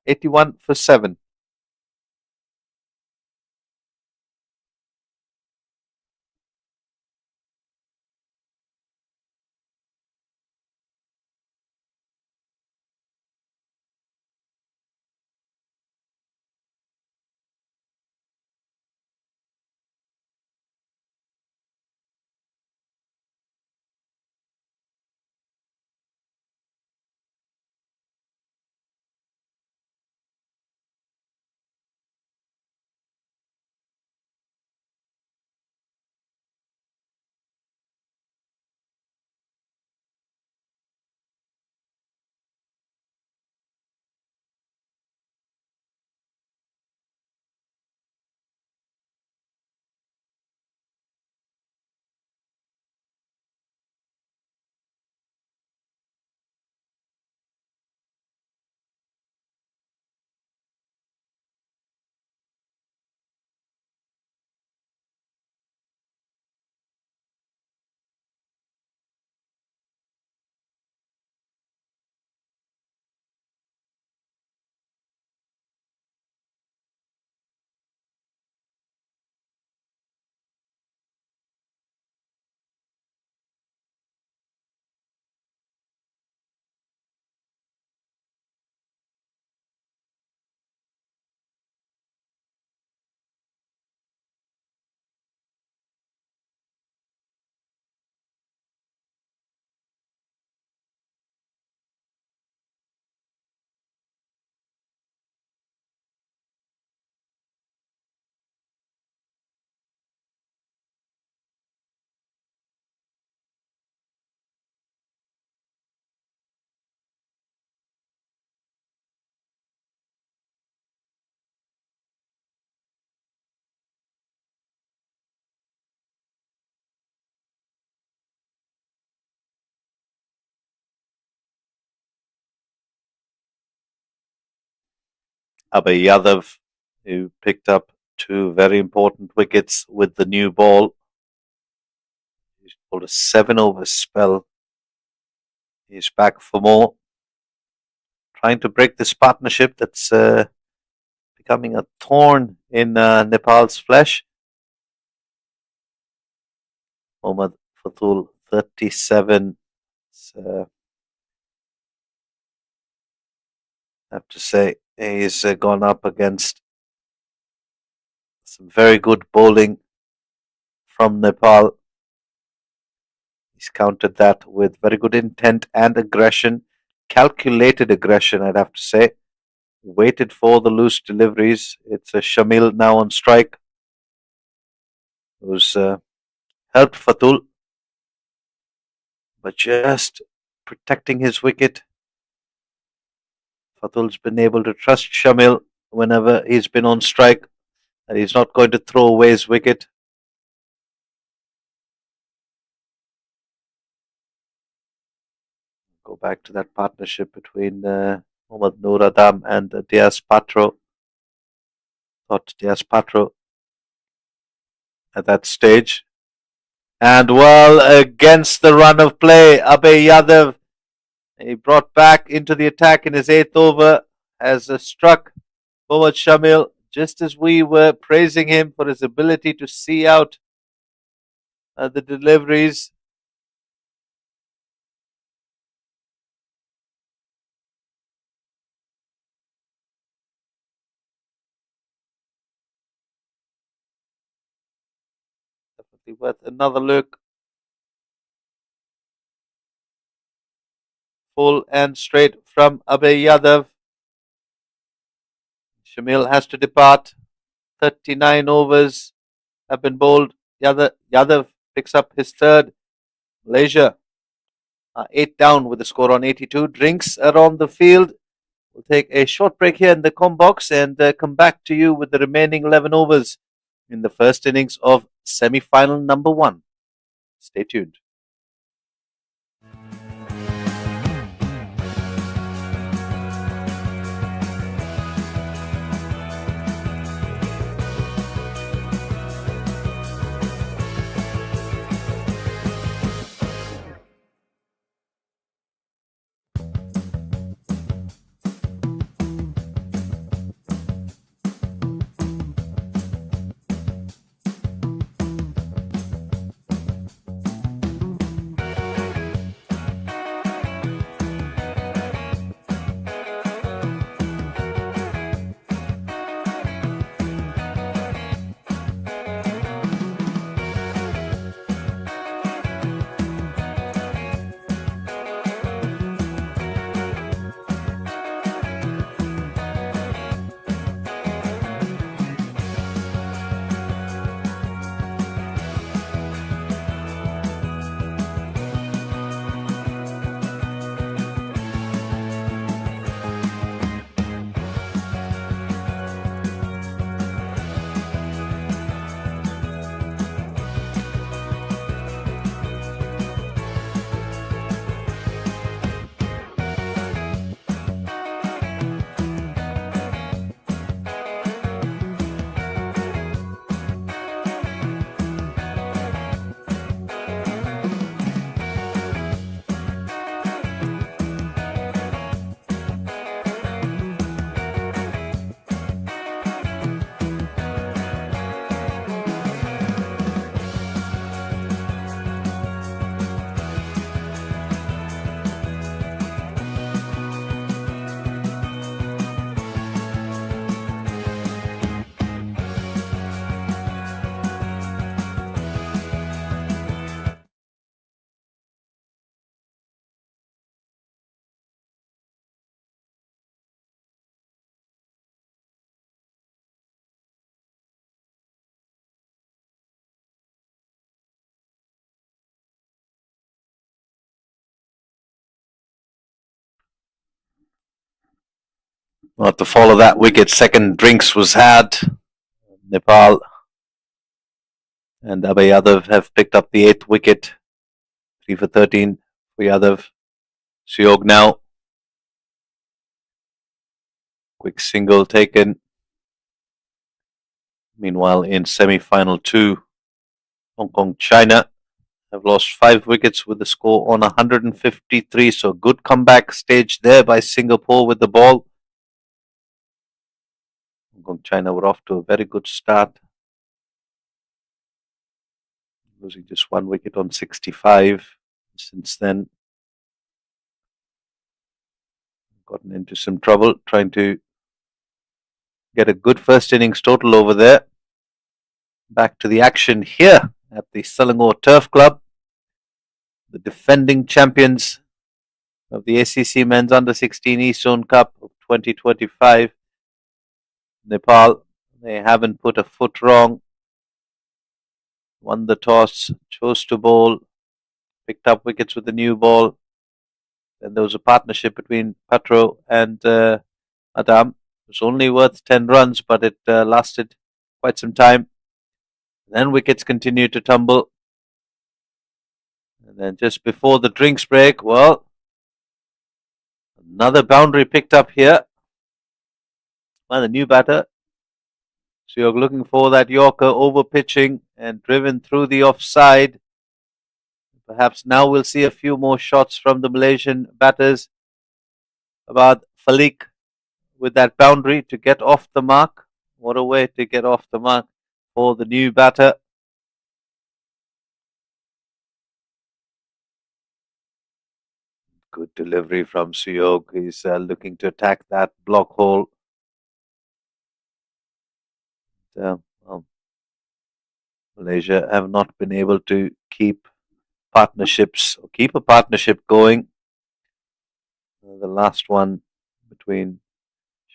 81 for 7. Abhay Yadav, who picked up two very important wickets with the new ball. He's pulled a 7-over spell. He's back for more, trying to break this partnership that's becoming a thorn in Nepal's flesh. Mohammad Fatul, 37. I have to say, he's gone up against some very good bowling from Nepal. He's countered that with very good intent and aggression, calculated aggression, I'd have to say. Waited for the loose deliveries. It's a Shamil now on strike, who's helped Fatul, but just protecting his wicket. Fatul's been able to trust Shamil whenever he's been on strike, and he's not going to throw away his wicket. Go back to that partnership between Mohammad Noor Adam and Diaz Patro. Thought Diaz Patro at that stage. And well, against the run of play, Abhay Yadav, he brought back into the attack in his 8th over, has struck Mohammad Shamil, just as we were praising him for his ability to see out the deliveries. Definitely worth another look. Full and straight from Abhay Yadav. Shamil has to depart. 39 overs have been bowled. Yadav picks up his third. Malaysia 8 down with the score on 82. Drinks around the field. We'll take a short break here in the com box and come back to you with the remaining 11 overs in the first innings of semi-final number 1. Stay tuned. Well, to follow that wicket, second drinks was had. Nepal and Abhay Yadav have picked up the 8th wicket. 3 for 13 for Yadav. Suyog now Quick single taken. Meanwhile, in semi-final two, Hong Kong, China have lost 5 wickets with the score on 153. So good comeback stage there by Singapore with the ball. Hong Kong, China were off to a very good start, losing just 1 wicket on 65. Since then, gotten into some trouble trying to get a good first innings total over there. Back to the action here at the Selangor Turf Club. The defending champions of the ACC Men's Under-16 East Zone Cup of 2025. Nepal, they haven't put a foot wrong. Won the toss, chose to bowl, picked up wickets with the new ball. Then there was a partnership between Patro and Adam. It was only worth 10 runs, but it lasted quite some time. Then wickets continued to tumble. And then just before the drinks break, well, another boundary picked up here by the new batter. So you're looking for that Yorker over pitching and driven through the offside. Perhaps now we'll see a few more shots from the Malaysian batters. About Falik with that boundary to get off the mark. What a way to get off the mark for the new batter. Good delivery from Suyog. He's looking to attack that block hole. Malaysia have not been able to keep partnerships or keep a partnership going. The last one between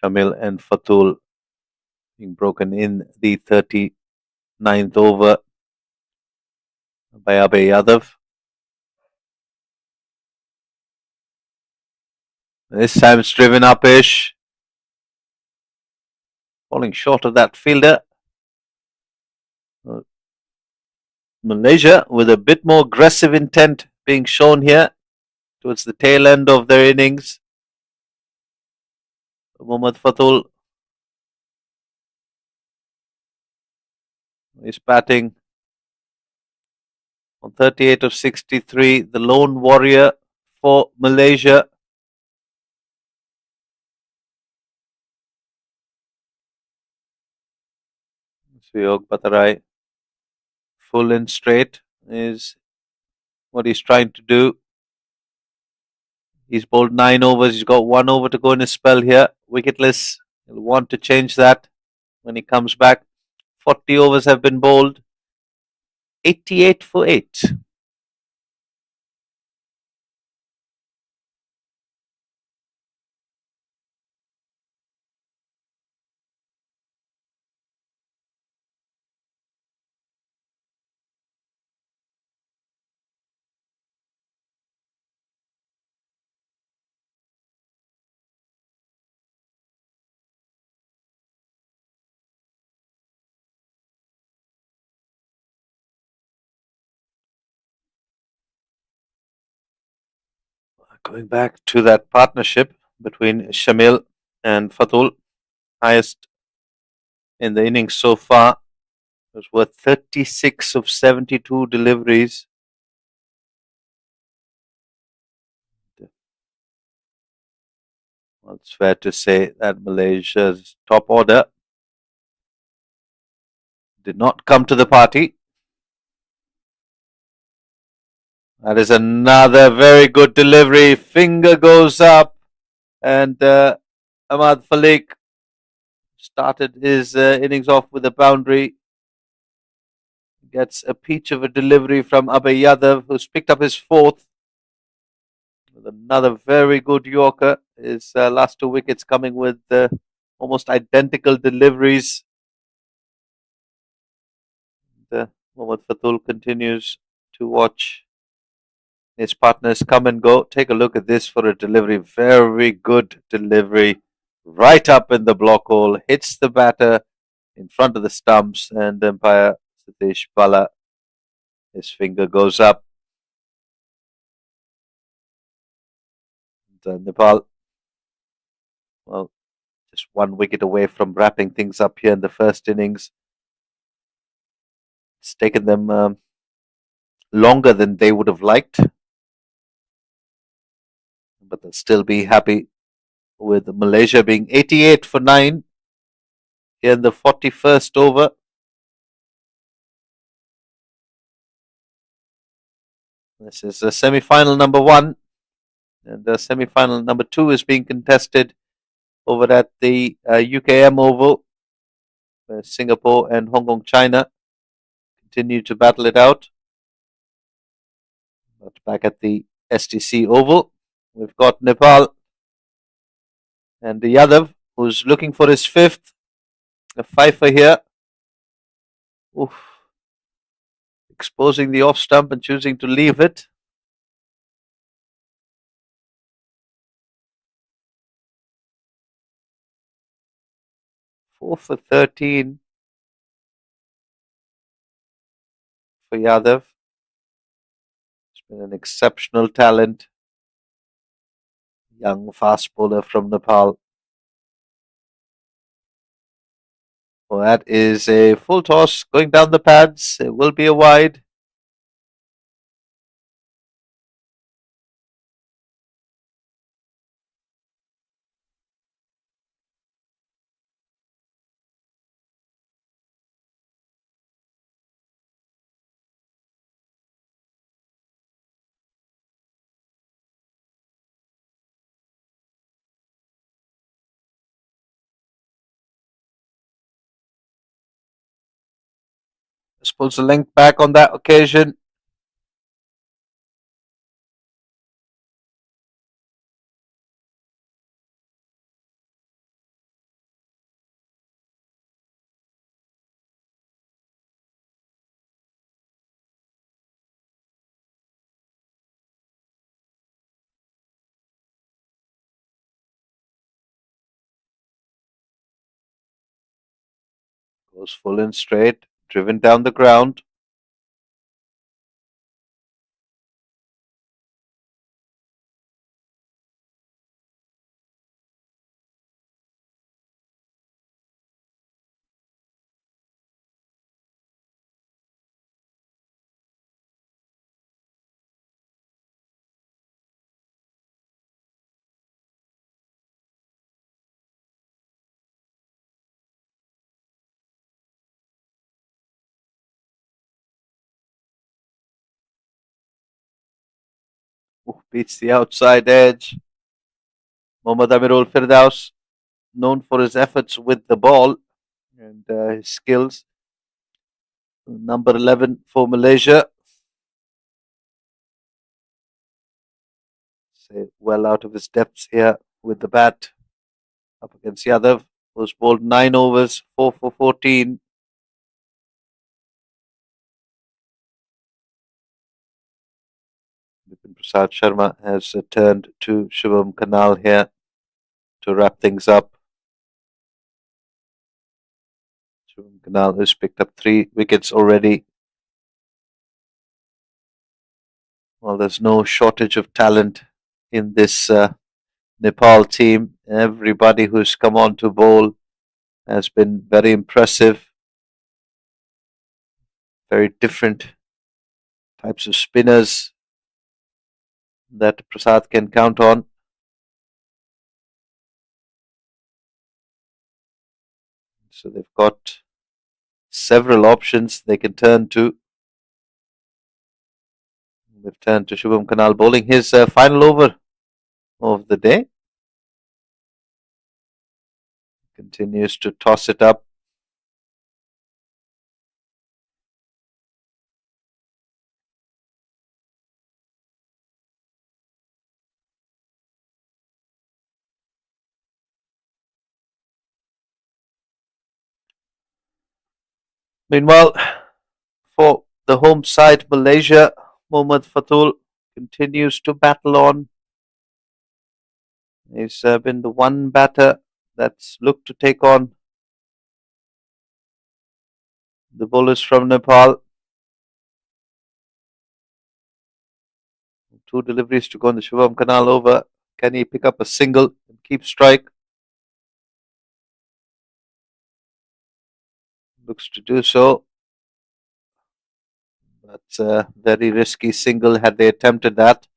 Shamil and Fatul being broken in the 39th over by Abhay Yadav. This time it's driven up-ish. Falling short of that fielder. Malaysia with a bit more aggressive intent being shown here towards the tail end of their innings. Mohammad Fatul is batting on 38 of 63, the lone warrior for Malaysia. Suyog Batarai, full and straight is what he's trying to do. He's bowled 9 overs. He's got 1 over to go in his spell here. Wicketless. He'll want to change that when he comes back. 40 overs have been bowled. 88 for 8. Going back to that partnership between Shamil and Fatul, highest in the innings so far. It was worth 36 of 72 deliveries. Well, it's fair to say that Malaysia's top order did not come to the party. That is another very good delivery. Finger goes up, and Ahmad Falik started his innings off with a boundary. Gets a peach of a delivery from Abhay Yadav, who's picked up his 4th. With another very good Yorker. His last 2 wickets coming with almost identical deliveries. Mohammad Fatul continues to watch his partners come and go. Take a look at this for a delivery. Very good delivery. Right up in the block hole. Hits the batter in front of the stumps, and umpire Satish Bala, his finger goes up. And, Nepal, well, Just 1 wicket away from wrapping things up here in the first innings. It's taken them longer than they would have liked, but they'll still be happy with Malaysia being 88 for 9 here in the 41st over. This is semi-final number 1, and semi-final number 2 is being contested over at the UKM Oval, where Singapore and Hong Kong, China continue to battle it out. But back at the STC Oval, we've got Nepal and Yadav, who's looking for his 5th. A fifer here. Oof. Exposing the off stump and choosing to leave it. Four for 13 for Yadav. He's been an exceptional talent. Young fast bowler from Nepal. Well, that is a full toss going down the pads. It will be a wide. Pulls the length back on that occasion. Goes full and straight, driven down the ground. Beats the outside edge. Mohammad Amirul Firdaus, known for his efforts with the ball and his skills. Number 11 for Malaysia. Well out of his depths here with the bat. Up against Yadav, who's bowled 9 overs, 4 for 14. Bipin Prasad Sharma has turned to Shubham Kanal here to wrap things up. Shubham Kanal has picked up 3 wickets already. Well, there's no shortage of talent in this Nepal team. Everybody who's come on to bowl has been very impressive. Very different types of spinners that Prasad can count on. So they've got several options they can turn to. They've turned to Shubham Kanal bowling his final over of the day. Continues to toss it up. Meanwhile, for the home side, Malaysia, Mohammad Fatul continues to battle on. He's been the one batter that's looked to take on the bowlers from Nepal. 2 deliveries to go on the Shubham Kanal over. Can he pick up a single and keep strike? Looks to do so. That's a very risky single had they attempted that.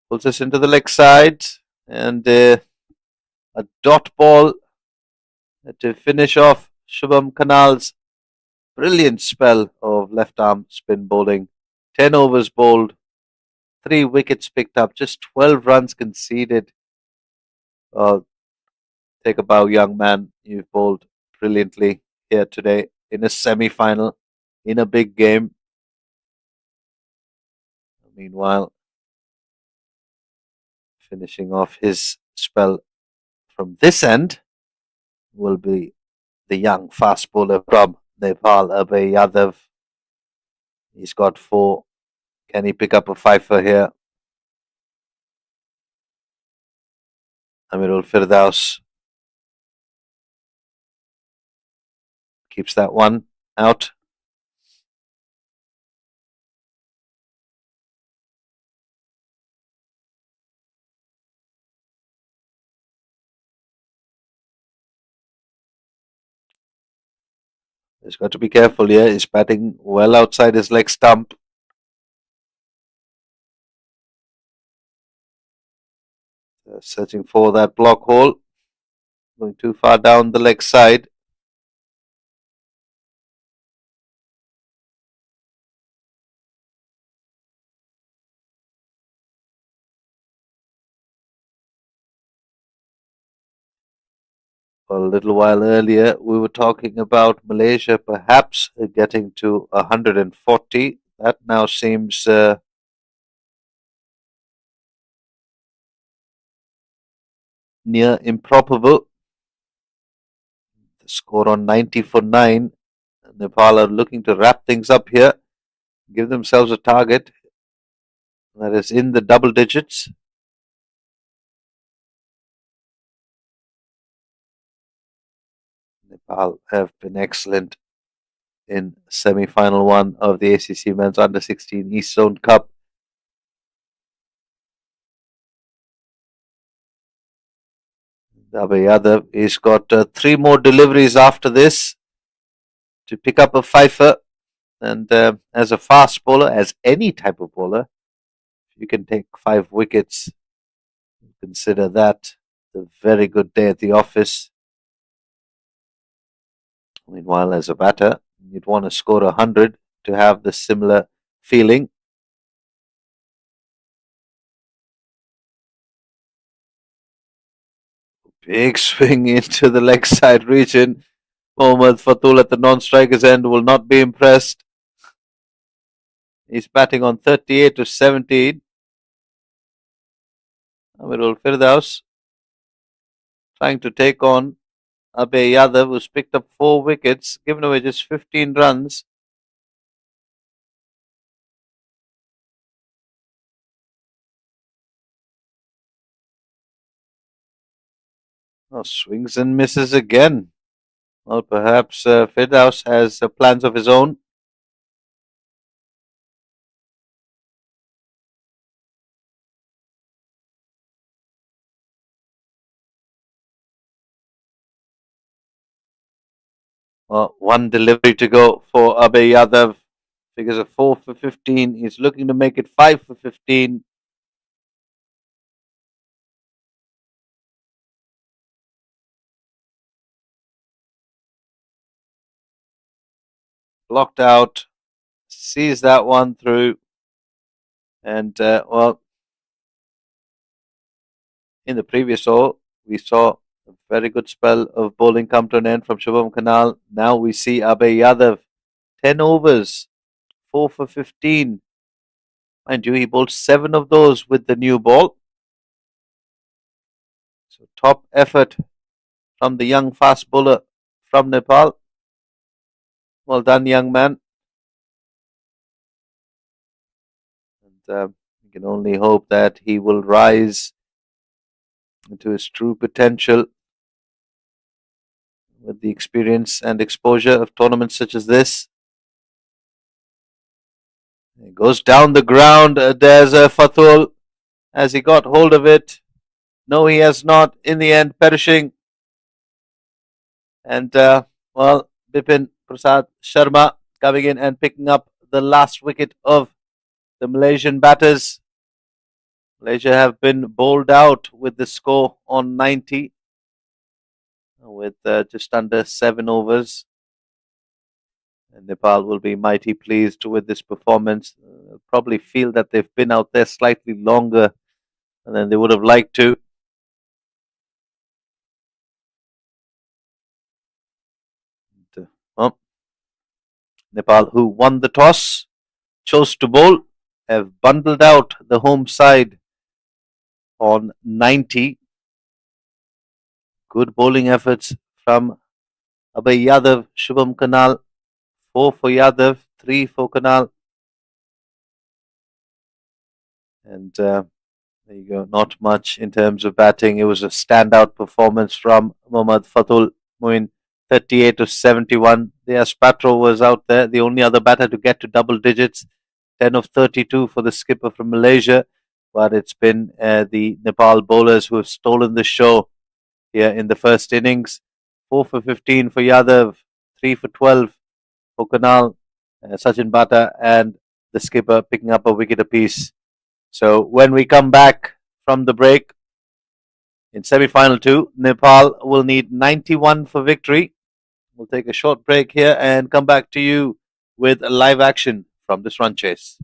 Pulls us into the leg side and a dot ball to finish off Shubham Kanal's brilliant spell of left arm spin bowling. 10 overs bowled, 3 wickets picked up, just 12 runs conceded. Uh, Take a bow, young man. You've bowled brilliantly here today in a semi final, in a big game. Meanwhile, finishing off his spell from this end will be the young fast bowler from Nepal, Abhay Yadav. He's got 4. Can he pick up a fifer here? Amirul Firdaus keeps that one out. He's got to be careful here. He's batting well outside his leg stump. Searching for that block hole. Going too far down the leg side. A little while earlier, we were talking about Malaysia perhaps getting to 140. That now seems near improbable. The score on 90 for 9. Nepal are looking to wrap things up here, give themselves a target that is in the double digits. Nepal have been excellent in semi-final 1 of the ACC Men's Under 16 East Zone Cup. Abhay Yadav, he's got 3 more deliveries after this to pick up a fifer. And as a fast bowler, as any type of bowler, you can take 5 wickets. Consider that a very good day at the office. Meanwhile, as a batter, you'd want to score 100 to have the similar feeling. Big swing into the leg side region. Mohammad Fatul at the non-strikers end will not be impressed. He's batting on 38 to 17. Amirul Firdaus trying to take on Abhay Yadav, who's picked up 4 wickets, given away just 15 runs. Oh, swings and misses again. Well, perhaps Firdaus has plans of his own. Well, 1 delivery to go for Abhay Yadav. Figures of 4 for 15. He's looking to make it 5 for 15. Blocked out. Sees that one through. And, well, in the previous over, we saw a very good spell of bowling come to an end from Shubham Kanal. Now we see Abhay Yadav. 10 overs. 4 for 15. Mind you, he bowled 7 of those with the new ball. So top effort from the young fast bowler from Nepal. Well done, young man. And we can only hope that he will rise into his true potential with the experience and exposure of tournaments such as this. It goes down the ground. There's Fatul as he got hold of it. No, he has not. In the end, perishing. And, well, Bipin Prasad Sharma coming in and picking up the last wicket of the Malaysian batters. Malaysia have been bowled out with the score on 90 with just under 7 overs. And Nepal will be mighty pleased with this performance. Probably feel that they've been out there slightly longer than they would have liked to. Well, Nepal, who won the toss, chose to bowl, have bundled out the home side on 90. Good bowling efforts from Abhay Yadav, Shubham Kanal, 4 for Yadav, 3 for Kanal. And there you go, not much in terms of batting. It was a standout performance from Mohammad Fatul Muin, 38 to 71. Diaz Patro was out there, the only other batter to get to double digits, 10 of 32 for the skipper from Malaysia. But it's been the Nepal bowlers who have stolen the show here in the first innings. 4 for 15 for Yadav, 3 for 12 for Kanal, Sachin Bata, and the skipper picking up a wicket apiece. So when we come back from the break in semi-final 2, Nepal will need 91 for victory. We'll take a short break here and come back to you with live action from this run chase.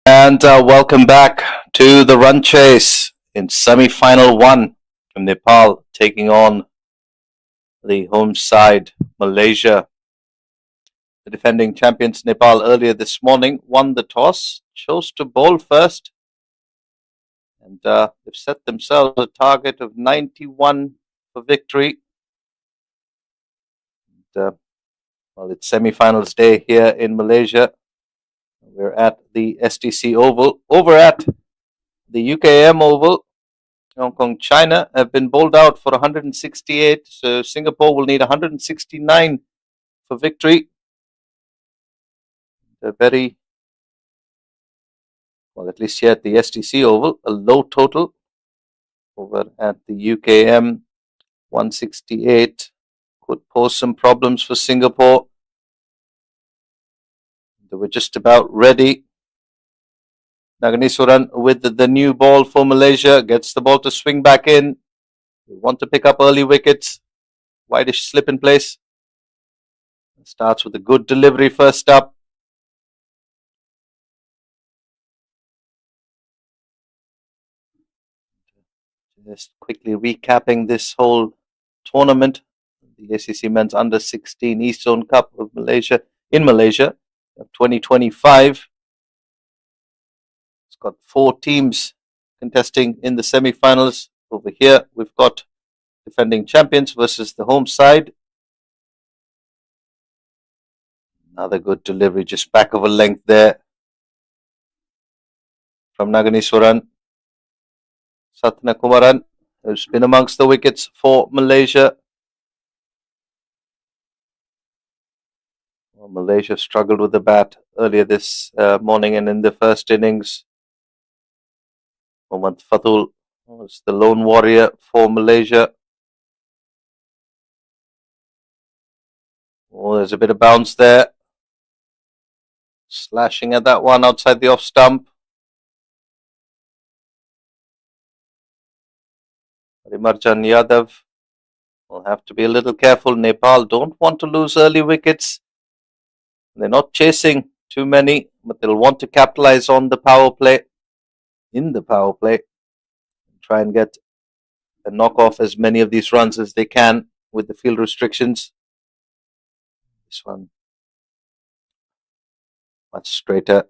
And welcome back to the run chase in semi-final one from Nepal, taking on the home side, Malaysia. The defending champions Nepal earlier this morning won the toss, chose to bowl first, and they've set themselves a target of 91 for victory. And, well, it's semi-finals day here in Malaysia. We're at the STC Oval. Over at the UKM Oval, Hong Kong, China have been bowled out for 168. So Singapore will need 169 for victory. They're very, well, at least here at the STC Oval, a low total. Over at the UKM, 168 could pose some problems for Singapore. They were just about ready. Naganisuran with the new ball for Malaysia, gets the ball to swing back in. They want to pick up early wickets. Whitish slip in place. Starts with a good delivery first up. Just quickly recapping this whole tournament, the ACC Men's Under 16 East Zone Cup of Malaysia in Malaysia of 2025. It's got 4 teams contesting in the semi-finals. Over here, we've got defending champions versus the home side. Another good delivery, just back of a length there from Naganisuran. Satna Kumaran, who's been amongst the wickets for Malaysia. Well, Malaysia struggled with the bat earlier this morning, and in the first innings, Mohammad Fatul was the lone warrior for Malaysia. Oh, there's a bit of bounce there. Slashing at that one outside the off stump. Rimarjan Yadav will have to be a little careful. Nepal don't want to lose early wickets. They're not chasing too many, but they'll want to capitalize on the power play. In the power play, try and get and knock off as many of these runs as they can with the field restrictions. This one much straighter.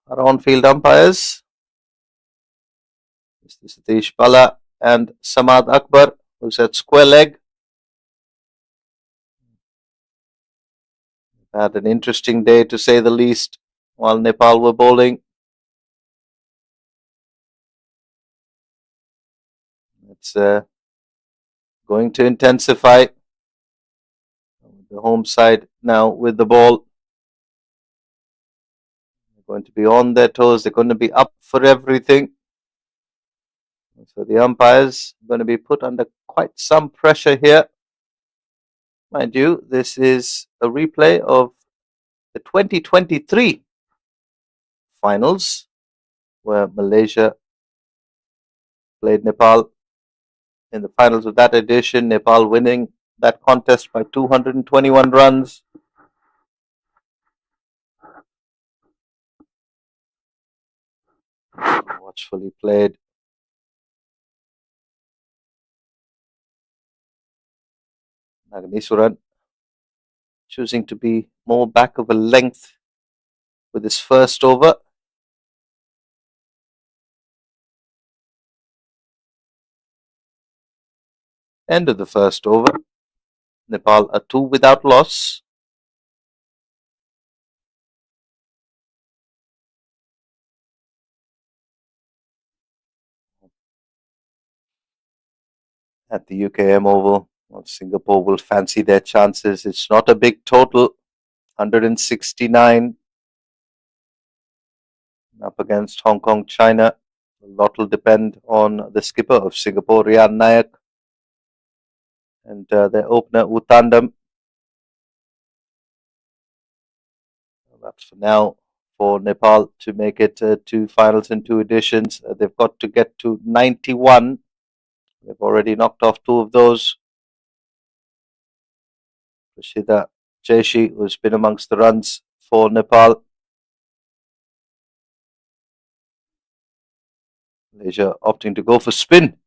Our on-field umpires, Mr. Satish Bala and Samad Akbar, who's at square leg. Had an interesting day, to say the least, while Nepal were bowling. It's going to intensify. The home side now with the ball. They're going to be on their toes. They're going to be up for everything. So the umpires are going to be put under quite some pressure here. Mind you, this is a replay of the 2023 finals, where Malaysia played Nepal. In the finals of that edition, Nepal winning that contest by 221 runs. Watchfully played. Naganisuran choosing to be more back of a length with his first over. End of the first over. Nepal are 2 without loss. At the UKM Oval, well, Singapore will fancy their chances. It's not a big total, 169 up against Hong Kong, China. A lot will depend on the skipper of Singapore, Rian Nayak, and their opener, Utandam. That's for now for Nepal to make it 2 finals in 2 editions. They've got to get to 91. They've already knocked off 2 of those. Rashida Jaishi, who's been amongst the runs for Nepal. Malaysia opting to go for spin.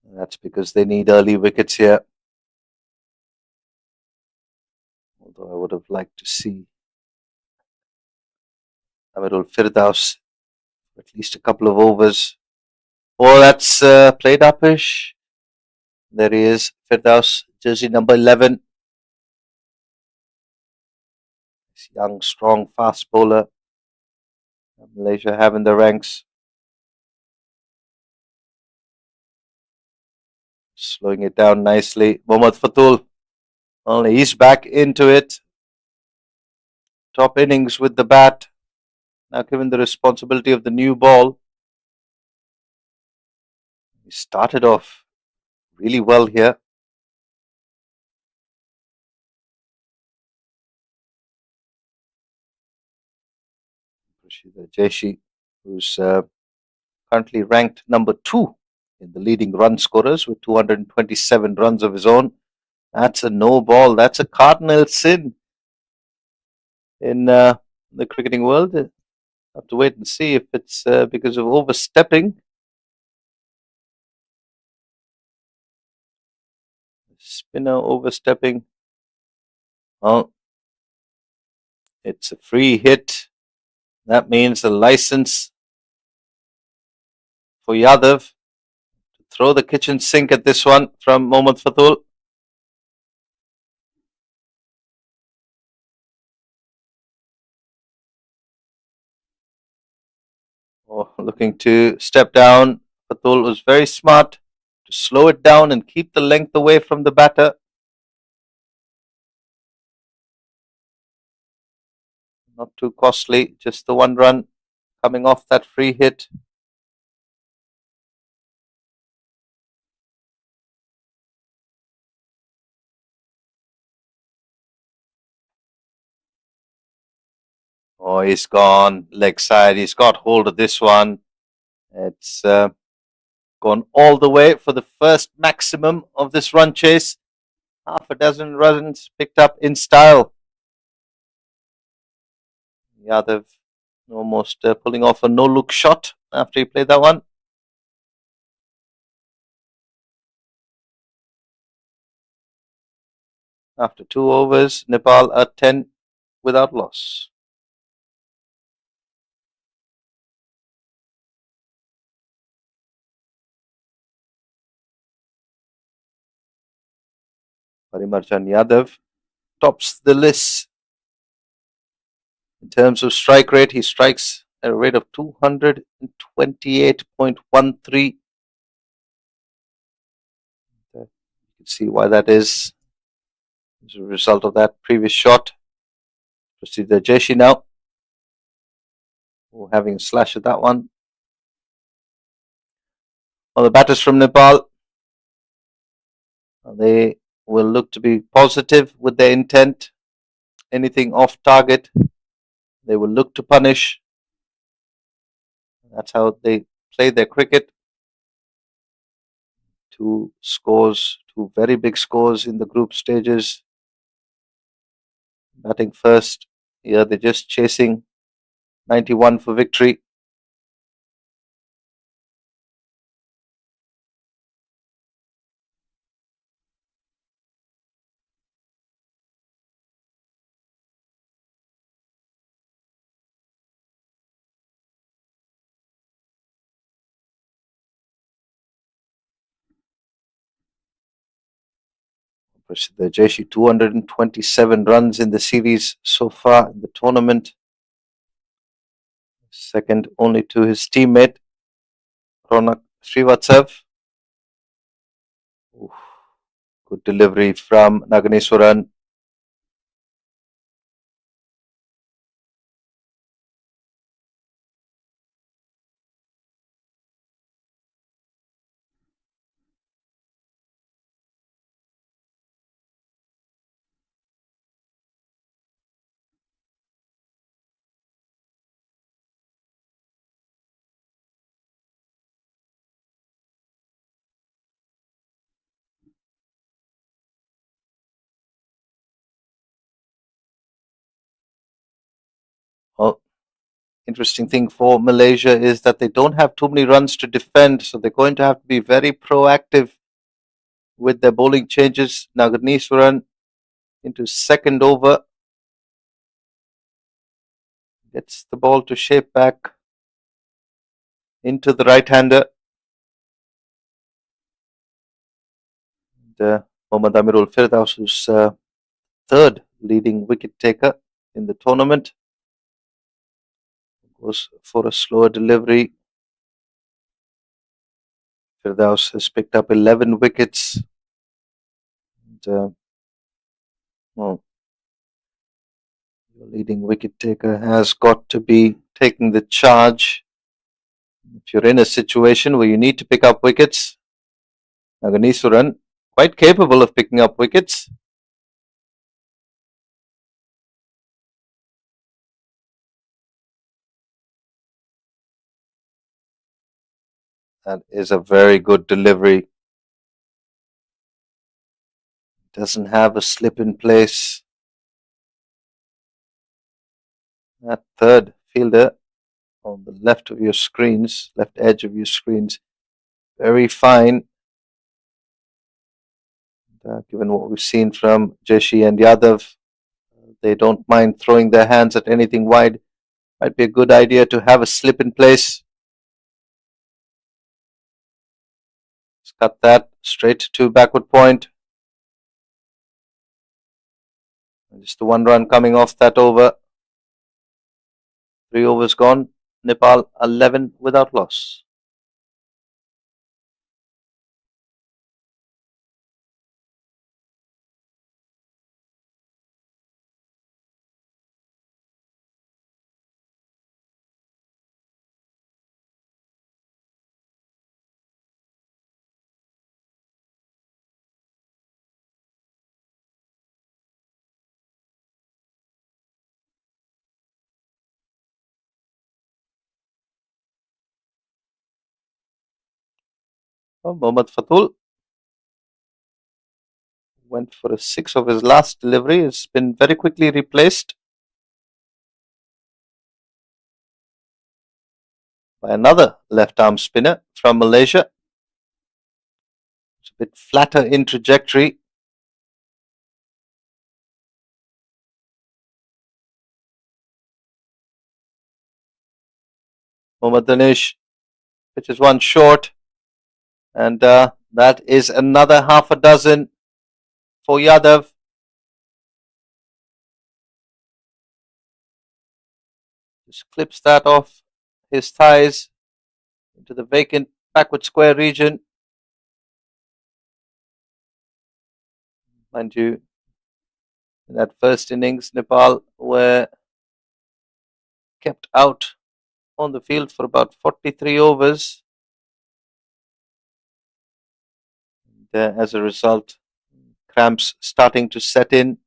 And that's because they need early wickets here. Although I would have liked to see Amirul Firdaus for at least a couple of overs. Oh, that's played upish. There he is, Firdaus, jersey number 11. This young, strong, fast bowler Malaysia have in the ranks. Slowing it down nicely. Mohammad Fatul, only he's back into it. Top innings with the bat. Now given the responsibility of the new ball. He started off really well here. Rashida Jaishi, who's currently ranked number 2 in the leading run scorers with 227 runs of his own. That's a no ball. That's a cardinal sin in the cricketing world. Have to wait and see if it's because of overstepping. Spinner overstepping. Well, it's a free hit. That means a license for Yadav to throw the kitchen sink at this one from Mohammad Fatul. Oh, looking to step down. Fatul was very smart to slow it down and keep the length away from the batter. Not too costly, just the 1 run coming off that free hit. Oh, he's gone leg side. He's got hold of this one. It's gone all the way for the first maximum of this run chase. Half a dozen runs picked up in style. Yadav almost pulling off a no-look shot after he played that one. After 2 overs, Nepal are 10 without loss. Parimarjan Yadav tops the list in terms of strike rate. He strikes at a rate of 228.13. You can see why that is as a result of that previous shot. Proceed to Jeshi now. Oh, having a slash at that one. Well, the batters from Nepal, they will look to be positive with their intent. Anything off target, they will look to punish. That's how they play their cricket. 2 scores, 2 very big scores in the group stages. Batting first. Here they're just chasing 91 for victory. The Jeshi 227 runs in the series so far in the tournament. Second only to his teammate Ronak Srivatsav. Good delivery from Naganeswaran. interesting thing for Malaysia is that they don't have too many runs to defend, so they're going to have to be very proactive with their bowling changes. Nagarneeswaran into second over gets the ball to shape back into the right-hander. Mohammad Amirul Firdaus, who's third leading wicket taker in the tournament, goes for a slower delivery. Firdaus has picked up 11 wickets. And, well, your leading wicket taker has got to be taking the charge. If you're in a situation where you need to pick up wickets, Nagarneeswaran, quite capable of picking up wickets. That is a very good delivery. Doesn't have a slip in place. That third fielder on the left of your screens, left edge of your screens, very fine. Given what we've seen from Jeshi and Yadav, they don't mind throwing their hands at anything wide. Might be a good idea to have a slip in place. Let's cut that straight to backward point. Just the one run coming off that over. 3 overs gone. Nepal 11 without loss. Mohammad Fatul went for a 6 of his last delivery. It's been very quickly replaced by another left arm spinner from Malaysia. It's a bit flatter in trajectory. Mohammad Danish pitches one short, and that is another half a dozen for Yadav. Just clips that off his thighs into the vacant backward square region. Mind you, in that first innings, Nepal were kept out on the field for about 43 overs. And, as a result, cramps starting to set in.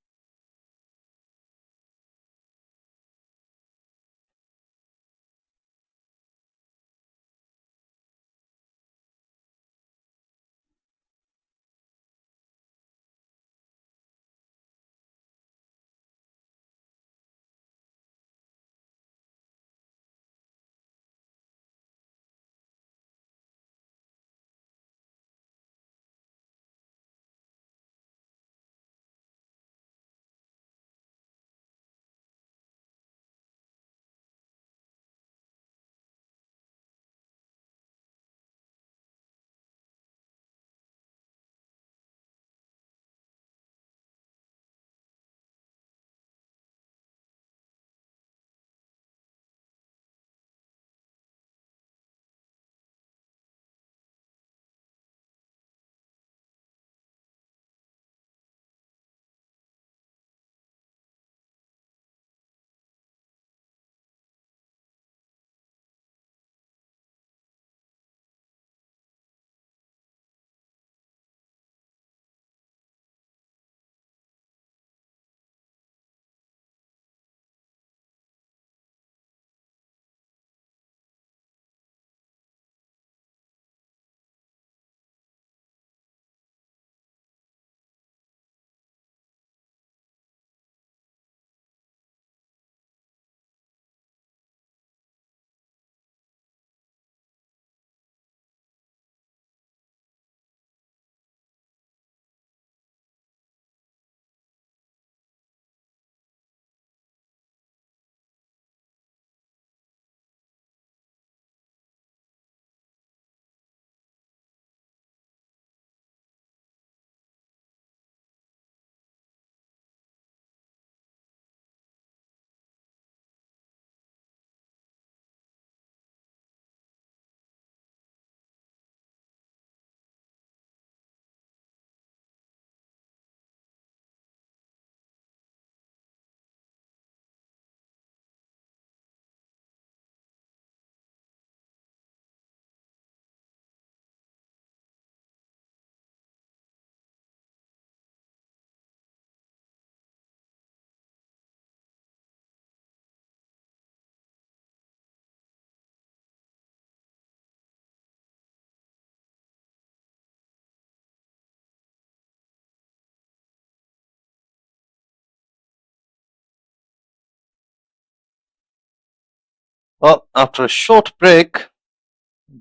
Well, after a short break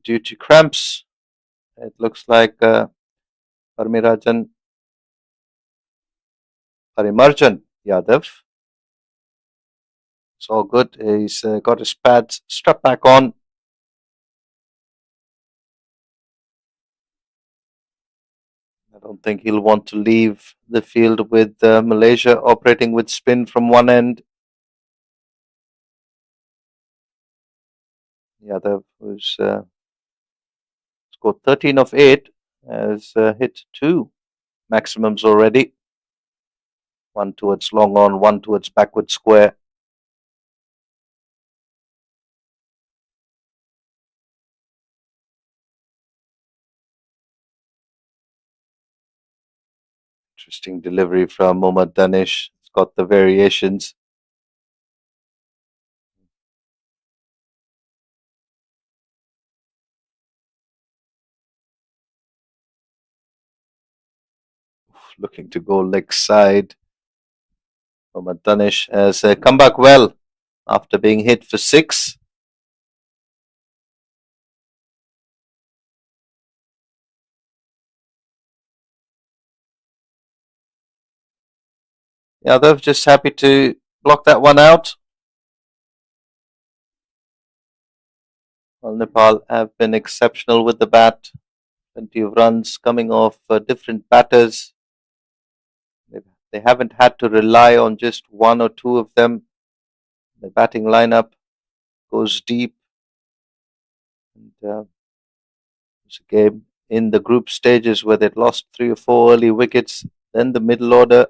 due to cramps, it looks like Parimarjan Yadav. It's all good. He's got his pads strapped back on. I don't think he'll want to leave the field with Malaysia operating with spin from one end. Yadav, who's scored 13 of 8, has hit two maximums already. One towards long on, one towards backward square. Interesting delivery from Mohammad Danish. It's got the variations. Looking to go leg side. Mohammad Danish has come back well after being hit for 6. Yadav just happy to block that one out. Well, Nepal have been exceptional with the bat. Plenty of runs coming off different batters. They haven't had to rely on just one or two of them. The batting lineup goes deep. And it's a game in the group stages where they'd lost 3 or 4 early wickets. Then the middle order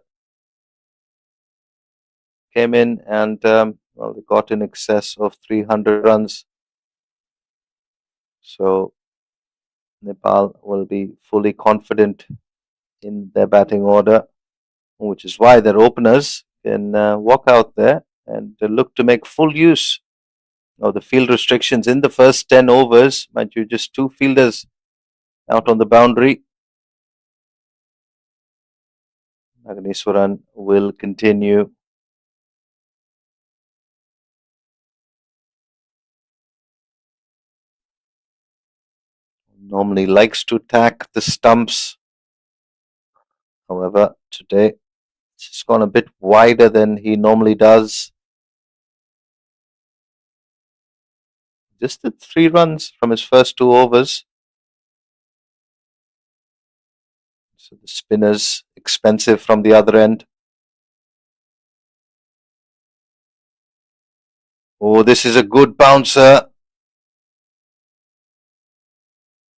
came in and well, they got in excess of 300 runs. So Nepal will be fully confident in their batting order, which is why their openers can walk out there and look to make full use of the field restrictions in the first 10 overs. Mind you, just 2 fielders out on the boundary. Naganiswaran will continue. Normally likes to attack the stumps. However, today it's gone a bit wider than he normally does. Just the 3 runs from his first 2 overs. So the spinner's expensive from the other end. Oh, this is a good bouncer.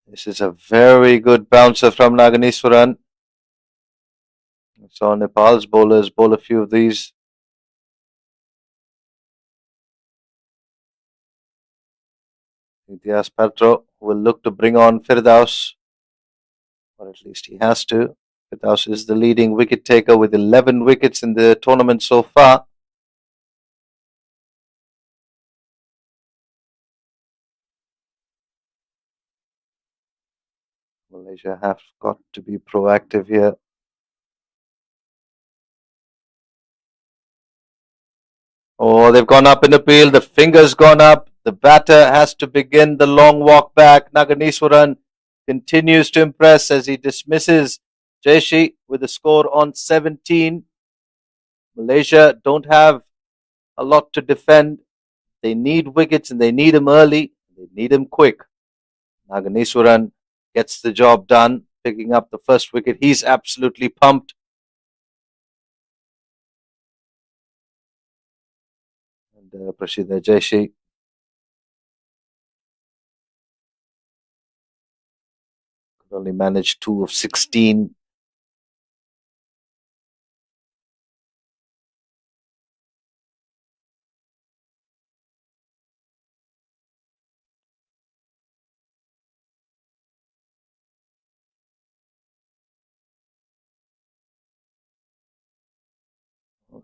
This is a very good bouncer from Naganiswaran. I saw Nepal's bowlers bowl a few of these. Ilyas Patro will look to bring on Firdaus, or at least he has to. Firdaus is the leading wicket taker with 11 wickets in the tournament so far. Malaysia have got to be proactive here. Oh, they've gone up in appeal. The finger's gone up. The batter has to begin the long walk back. Naganiswaran continues to impress as he dismisses Jaishi with a score on 17. Malaysia don't have a lot to defend. They need wickets and they need them early. They need them quick. Naganiswaran gets the job done, picking up the first wicket. He's absolutely pumped. And Prashida Jaishi could only manage 2 of 16.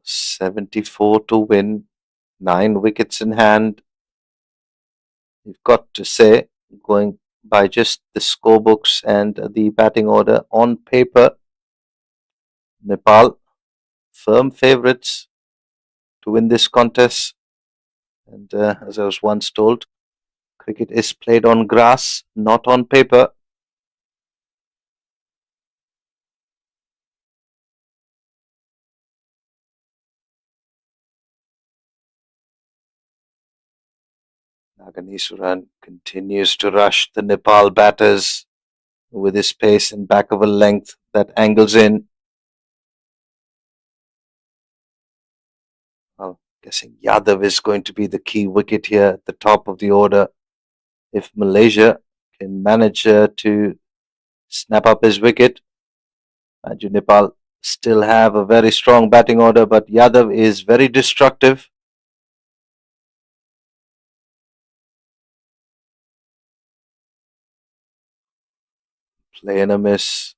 $74 to win, 9 wickets in hand. You've got to say, going by just the scorebooks and the batting order on paper, Nepal firm favourites to win this contest. And as I was once told, cricket is played on grass, not on paper. Naganisuran continues to rush the Nepal batters with his pace and back of a length that angles in. Well, guessing Yadav is going to be the key wicket here at the top of the order. If Malaysia can manage to snap up his wicket, Nepal still have a very strong batting order, but Yadav is very destructive. Play and a miss.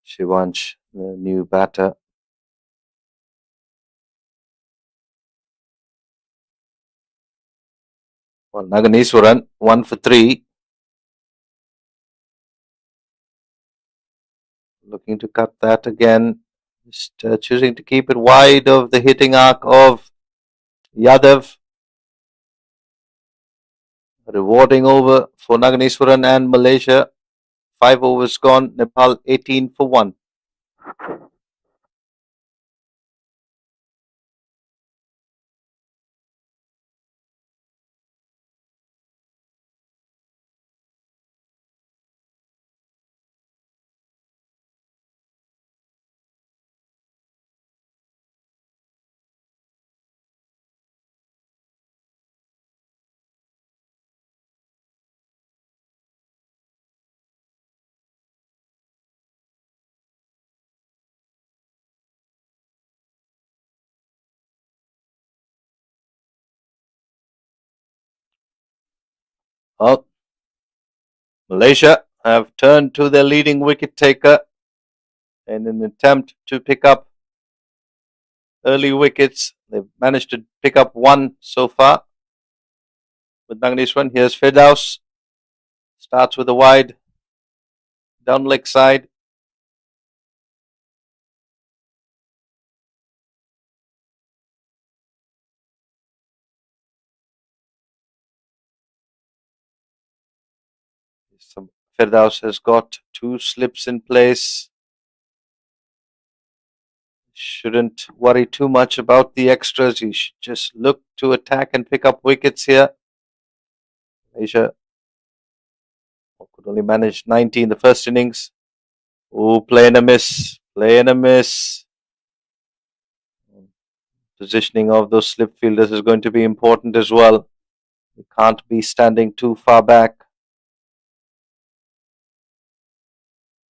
Shivansh, the new batter. Well, Naganeshwaran, 1 for 3. Looking to cut that again. Just choosing to keep it wide of the hitting arc of Yadav. Rewarding over for Naganeshwaran and Malaysia. 5 overs gone. Nepal 18 for 1. Well, Malaysia have turned to their leading wicket taker in an attempt to pick up early wickets. They've managed to pick up one so far with Naganeshwaran. Here's Firdaus. Starts with a wide down leg side. Firdaus has got 2 slips in place. Shouldn't worry too much about the extras. You should just look to attack and pick up wickets here. Malaysia could only manage 90 in the first innings. Oh, play and a miss. Play and a miss. Positioning of those slip fielders is going to be important as well. They can't be standing too far back.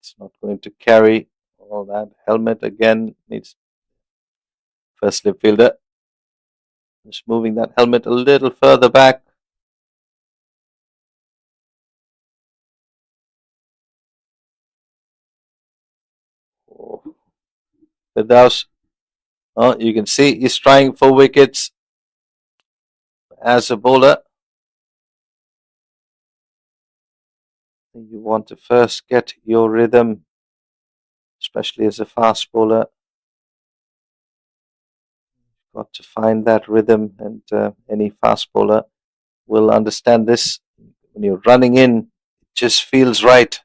It's not going to carry. All that helmet again needs first slip fielder. Just moving that helmet a little further back. Oh. Firdaus. Oh, you can see he's trying for wickets as a bowler. You want to first get your rhythm, especially as a fast bowler. You've got to find that rhythm, and any fast bowler will understand this. When you're running in, it just feels right.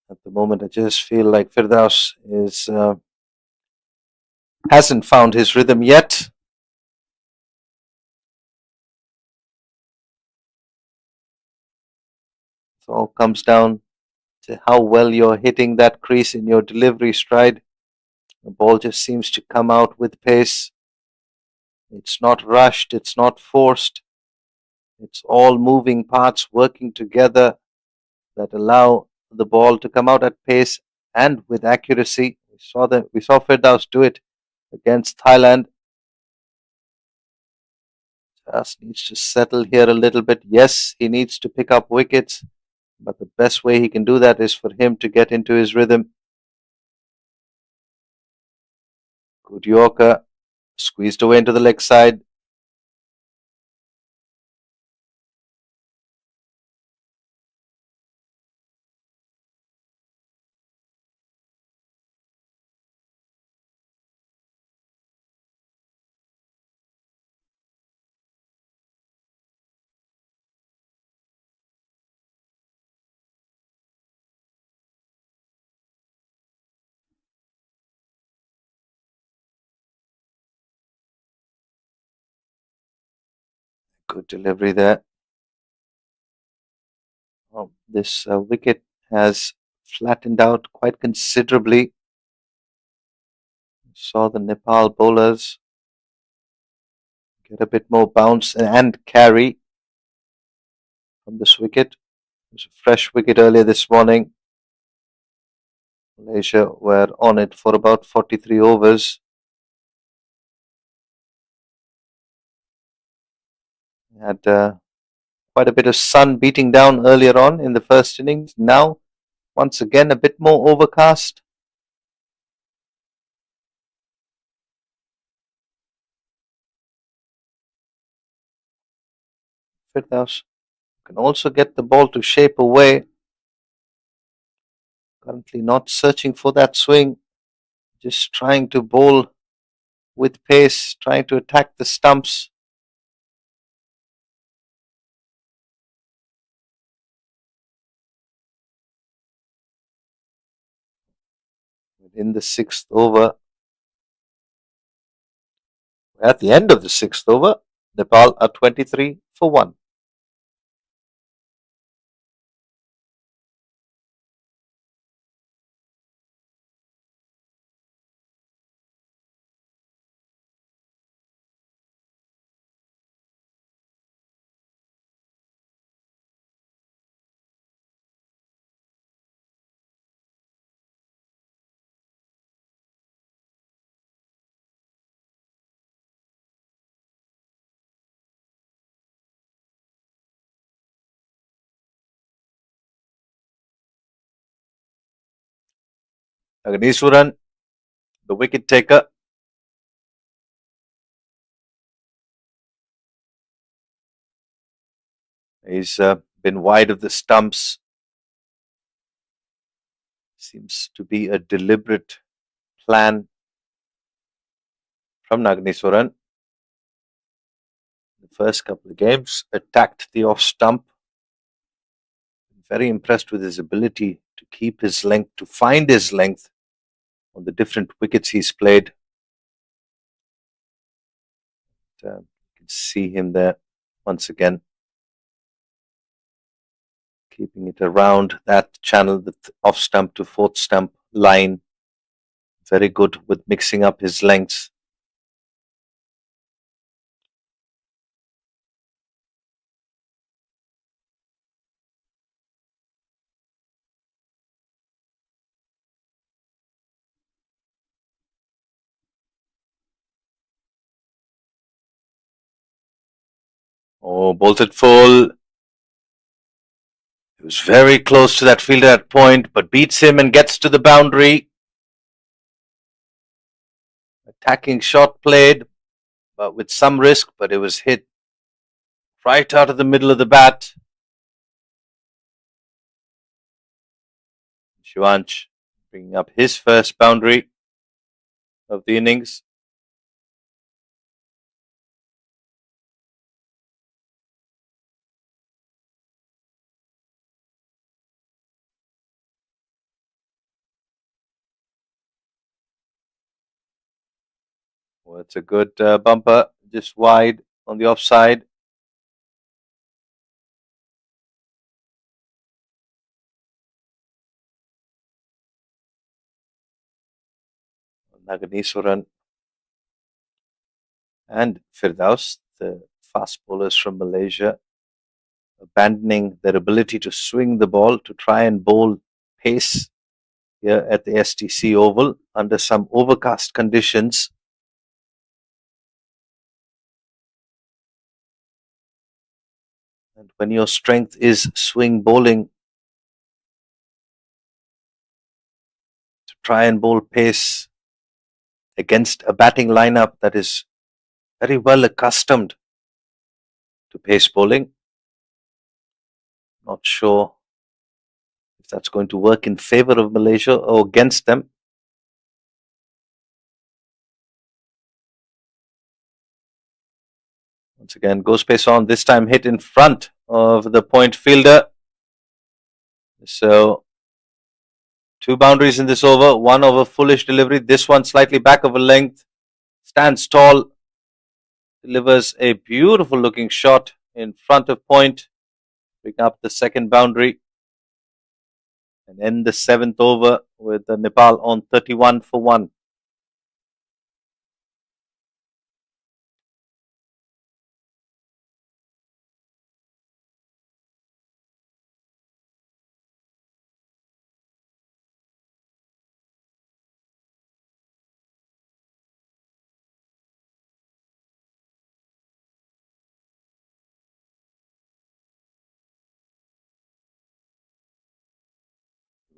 At the moment, I just feel like Firdaus hasn't found his rhythm yet. It all comes down to how well you're hitting that crease in your delivery stride. The ball just seems to come out with pace. It's not rushed, it's not forced. It's all moving parts working together that allow the ball to come out at pace and with accuracy. We saw Firdaus do it against Thailand. Just needs to settle here a little bit. Yes, he needs to pick up wickets, but the best way he can do that is for him to get into his rhythm. Good Yorker, squeezed away into the leg side. Good delivery there. This wicket has flattened out quite considerably. Saw the Nepal bowlers get a bit more bounce and carry from this wicket. It was a fresh wicket earlier this morning. Malaysia were on it for about 43 overs. Had quite a bit of sun beating down earlier on in the first innings. Now, once again, a bit more overcast. Firdaus can also get the ball to shape away. Currently not searching for that swing, just trying to bowl with pace, trying to attack the stumps. In the sixth over, at the end of the sixth over, Nepal are 23 for 1. Agniswaran, the wicket taker. He's been wide of the stumps. Seems to be a deliberate plan from Nagneswaran. The first couple of games, attacked the off stump. Very impressed with his ability to keep his length, to find his length on the different wickets he's played. You can see him there once again, keeping it around that channel, the off stump to fourth stump line. Very good with mixing up his lengths. Oh, bolted full. He was very close to that fielder at point, but beats him and gets to the boundary. Attacking shot played, but with some risk, but it was hit right out of the middle of the bat. Shivansh bringing up his first boundary of the innings. Well, it's a good bumper, just wide on the offside. Naganeswaran and Firdaus, the fast bowlers from Malaysia, abandoning their ability to swing the ball to try and bowl pace here at the STC Oval under some overcast conditions. And when your strength is swing bowling, to try and bowl pace against a batting lineup that is very well accustomed to pace bowling. Not sure if that's going to work in favor of Malaysia or against them. Once again, goes pace on, this time hit in front of the point fielder. So, 2 boundaries in this over, 1 over foolish delivery, this one slightly back of a length, stands tall, delivers a beautiful looking shot in front of point, pick up the second boundary, and end the seventh over with Nepal on 31 for 1.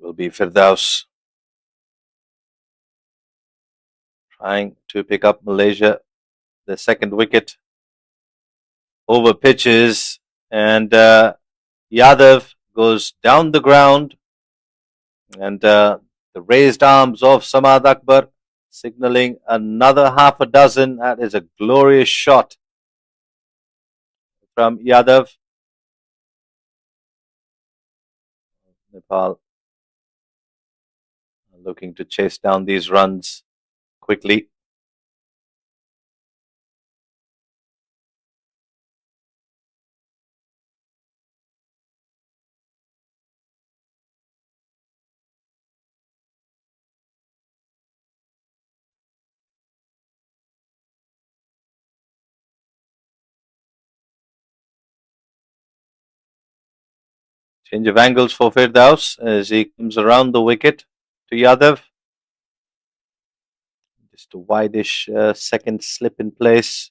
Will be Firdaus trying to pick up Malaysia, the second wicket. Over pitches, and Yadav goes down the ground, and the raised arms of Samad Akbar signaling another half a dozen. That is a glorious shot from Yadav. Nepal looking to chase down these runs quickly. Change of angles for Firdaus as he comes around the wicket to Yadav. Just a wideish second slip in place.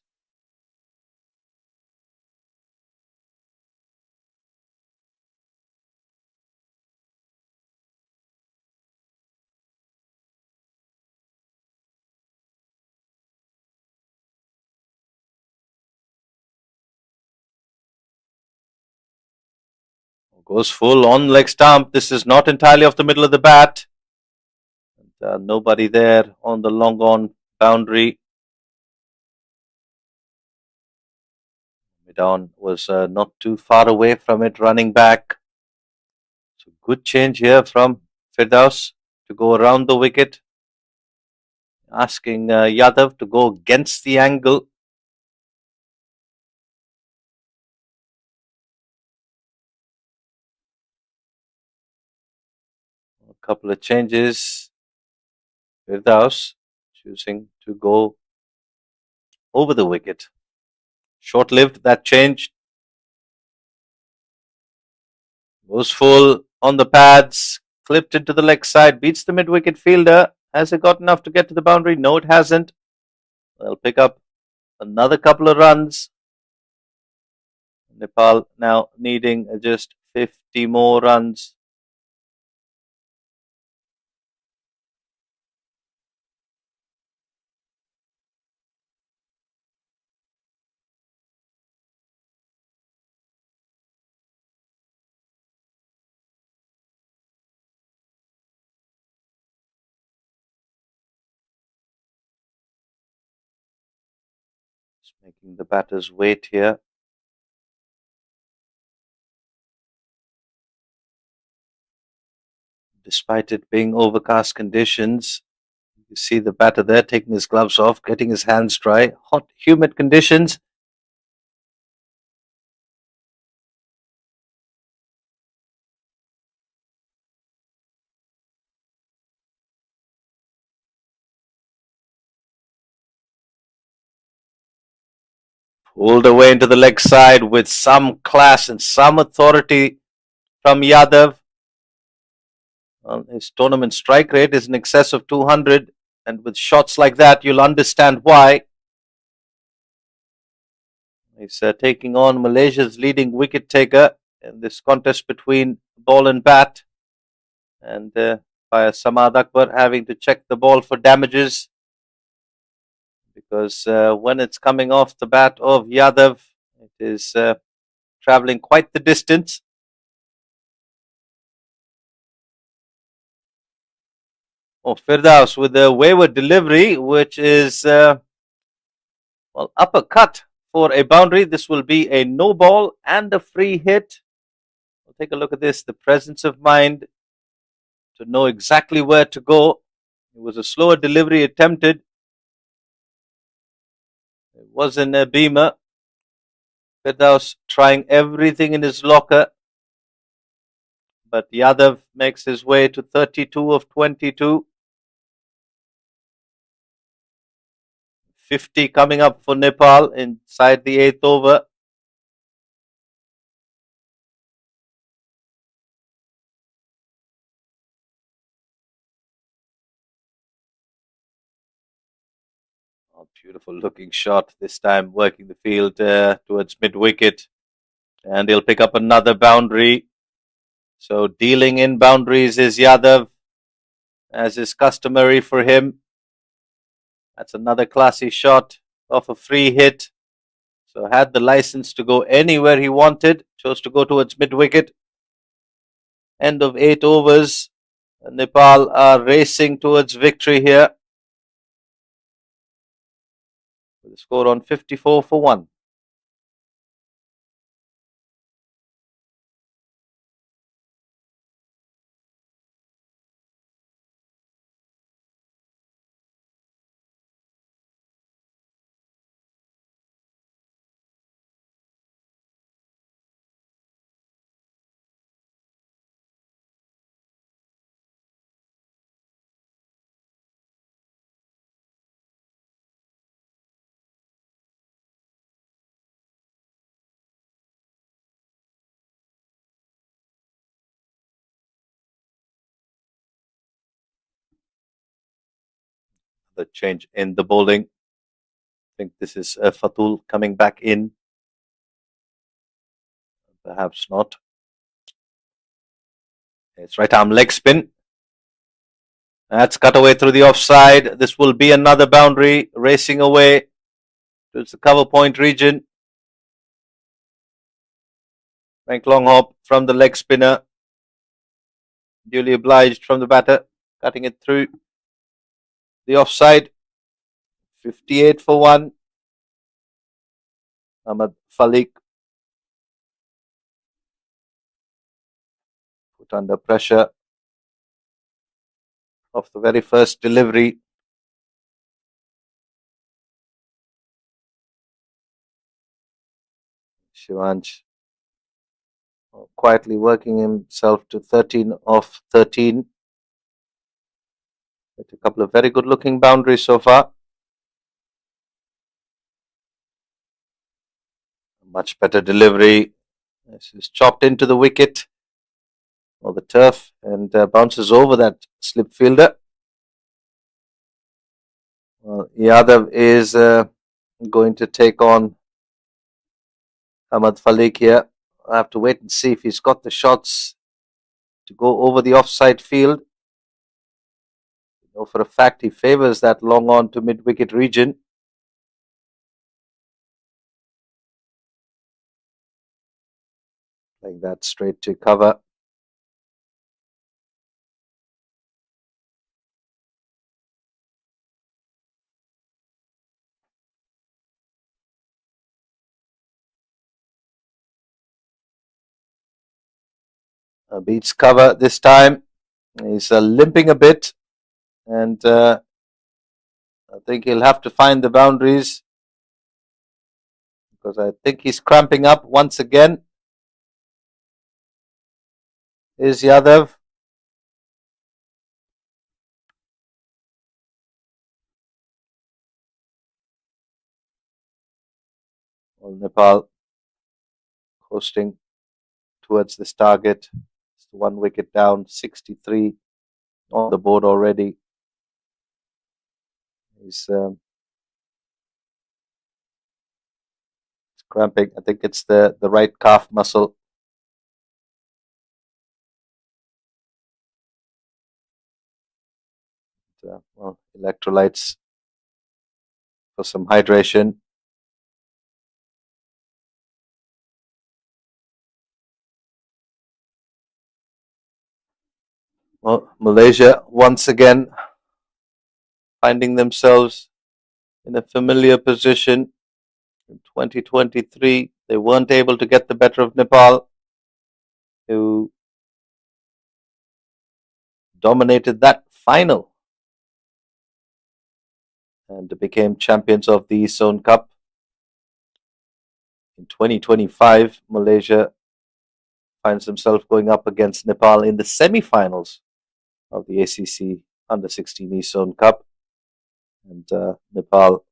Goes full on leg stump. This is not entirely off the middle of the bat. Nobody there on the long on boundary. Midon was not too far away from it, running back. So good change here from Firdaus to go around the wicket, asking Yadav to go against the angle. A couple of changes. Firdaus choosing to go over the wicket. Short-lived, that change. Goes full on the pads, clipped into the leg side, beats the mid-wicket fielder. Has it got enough to get to the boundary? No, it hasn't. They'll pick up another couple of runs. Nepal now needing just 50 more runs. Just making the batters wait here. Despite it being overcast conditions, you see the batter there taking his gloves off, getting his hands dry. Hot, humid conditions. Pulled away into the leg side with some class and some authority from Yadav. Well, his tournament strike rate is in excess of 200, and with shots like that, you'll understand why. He's taking on Malaysia's leading wicket taker in this contest between ball and bat, and by Samad Akbar having to check the ball for damages, because when it's coming off the bat of Yadav, it is travelling quite the distance. Oh, Firdaus with a wayward delivery, which is well, uppercut for a boundary. This will be a no ball and a free hit. We'll take a look at this. The presence of mind to know exactly where to go. It was a slower delivery attempted. It was in a beamer. Firdaus trying everything in his locker, but Yadav makes his way to 32 of 22. 50 coming up for Nepal inside the 8th over. Oh, beautiful looking shot, this time working the field towards mid wicket. And he'll pick up another boundary. So dealing in boundaries is Yadav, as is customary for him. That's another classy shot off a free hit. So had the license to go anywhere he wanted. Chose to go towards mid wicket. End of 8 overs. Nepal are racing towards victory here. With a score on 54 for 1. The change in the bowling. I think this is Fatul coming back in. Perhaps not. It's right arm leg spin. That's cut away through the offside. This will be another boundary. Racing away towards the cover point region. Frank long hop from the leg spinner. Duly obliged from the batter. Cutting it through the offside. 58 for 1. Ahmad Falik put under pressure of the very first delivery. Shivansh quietly working himself to 13 of 13. With a couple of very good looking boundaries so far. Much better delivery. This is chopped into the wicket or the turf and bounces over that slip fielder. Well, Yadav is going to take on Ahmad Falik here. I have to wait and see if he's got the shots to go over the offside field. I know for a fact he favors that long on to mid wicket region. Like that straight to cover. Beats cover this time. He's limping a bit, and I think he'll have to find the boundaries because I think he's cramping up once again. Is Yadav. Well, Nepal coasting towards this target. It's 1 wicket down, 63 on the board already. He's cramping. I think it's the right calf muscle. Well, electrolytes for some hydration. Well, Malaysia once again finding themselves in a familiar position. In 2023, they weren't able to get the better of Nepal, who dominated that final and became champions of the East Zone Cup. In 2025, Malaysia finds themselves going up against Nepal in the semi-finals of the ACC Under-16 East Zone Cup. And Nepal,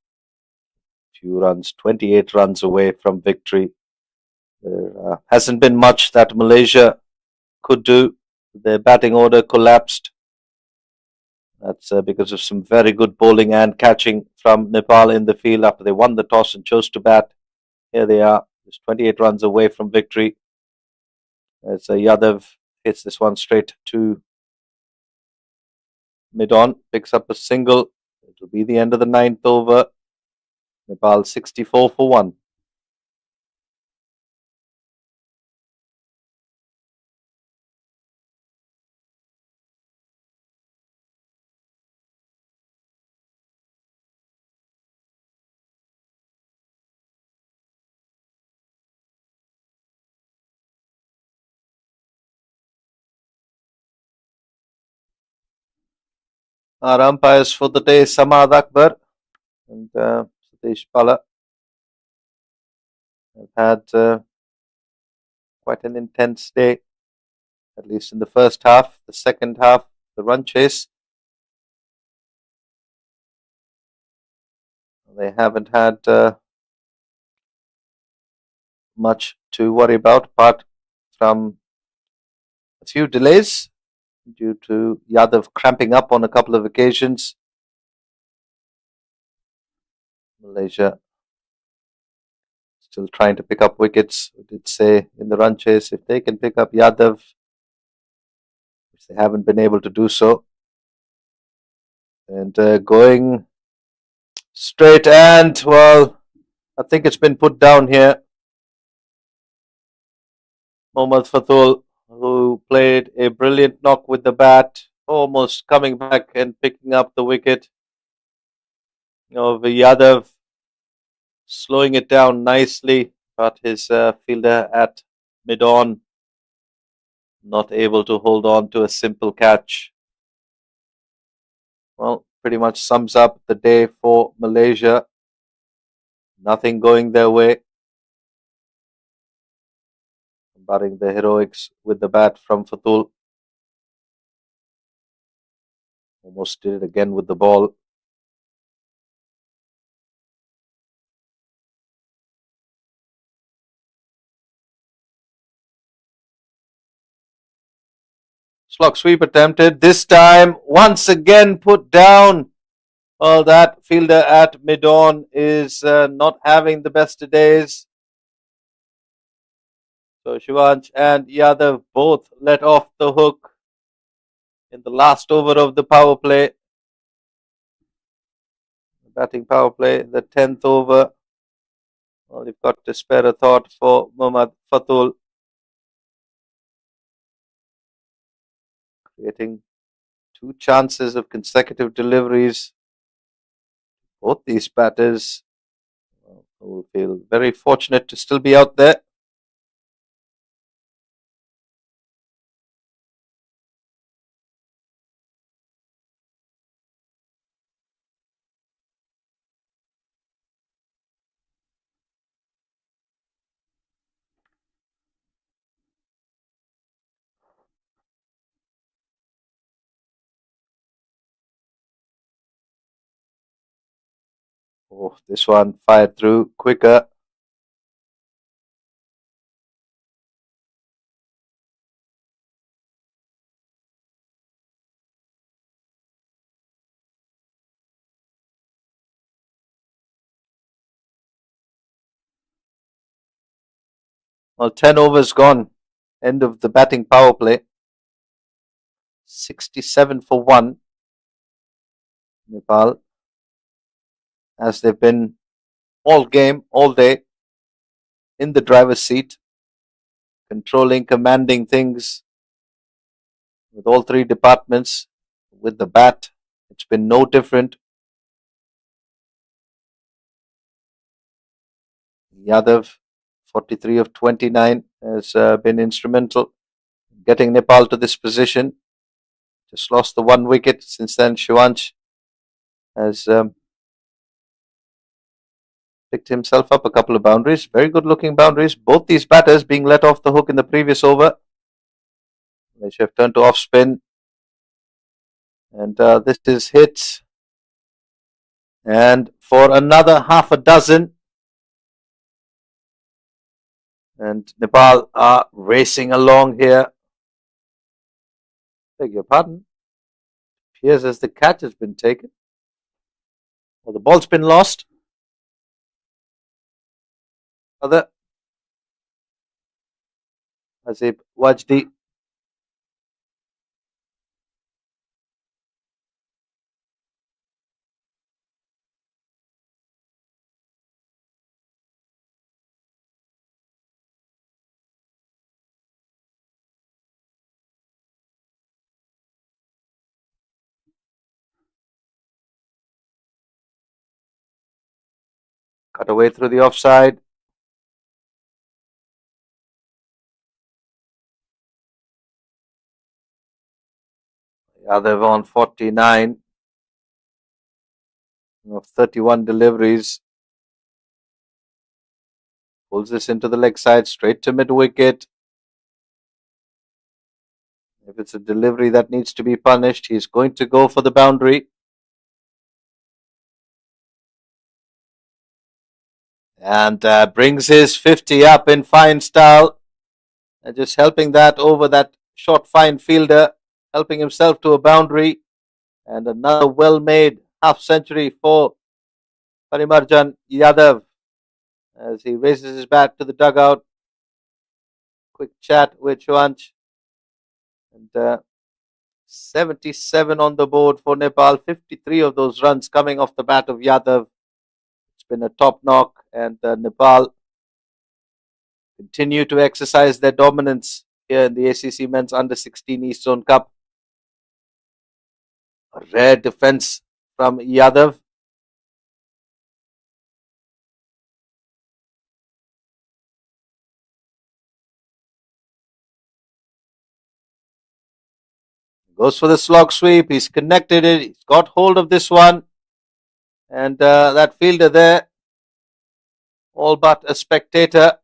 few runs, 28 runs away from victory. There hasn't been much that Malaysia could do. Their batting order collapsed. That's because of some very good bowling and catching from Nepal in the field after they won the toss and chose to bat. Here they are, just 28 runs away from victory. As Yadav hits this one straight to mid-on, picks up a single. It'll be the end of the 9th over. Nepal 64 for 1. Our umpires for the day, Samad Akbar and Satish Pala, have had quite an intense day, at least in the first half. The second half, the run chase, they haven't had much to worry about apart from a few delays due to Yadav cramping up on a couple of occasions. Malaysia still trying to pick up wickets. We did say in the run chase, if they can pick up Yadav, which they haven't been able to do so. And going straight, and well, I think it's been put down here. Mohammad Fatul, who played a brilliant knock with the bat, almost coming back and picking up the wicket of Yadav, slowing it down nicely, but his fielder at mid-on not able to hold on to a simple catch. Well, pretty much sums up the day for Malaysia. Nothing going their way. Barring the heroics with the bat from Fatul. Almost did it again with the ball. Slog sweep attempted. This time, once again put down. Well, that fielder at mid-on is not having the best of days. So Shivansh and Yadav both let off the hook in the last over of the power play. The batting power play, the 10th over. Well, you've got to spare a thought for Mohammad Fatul. Creating 2 chances of consecutive deliveries. Both these batters will feel very fortunate to still be out there. Oh, this one fired through quicker. Well, 10 overs gone. End of the batting power play. 67 for 1. Nepal, as they've been all game, all day, in the driver's seat, controlling, commanding things with all 3 departments. With the bat, it's been no different. Yadav, 43 of 29, has been instrumental in getting Nepal to this position. Just lost the 1 wicket. Since then, Shivansh has picked himself up a couple of boundaries. Very good looking boundaries. Both these batters being let off the hook in the previous over. Malaysia have turned to off spin. And this is hit. And for another half a dozen. And Nepal are racing along here. Beg your pardon. Appears as the catch has been taken. Or the ball's been lost. Other Azib Wajdi. Cut away through the offside. Yadav on 49 of 31 deliveries. Pulls this into the leg side, straight to mid wicket. If it's a delivery that needs to be punished, he's going to go for the boundary. And brings his 50 up in fine style. Just helping that over that short fine fielder, helping himself to a boundary. And another well-made half century for Parimarjan Yadav as he raises his bat to the dugout. Quick chat with Chuanch. And 77 on the board for Nepal. 53 of those runs coming off the bat of Yadav. It's been a top knock, and Nepal continue to exercise their dominance here in the ACC Men's Under-16 East Zone Cup. A rare defense from Yadav. Goes for the slog sweep. He's connected it. He's got hold of this one. And that fielder there, all but a spectator,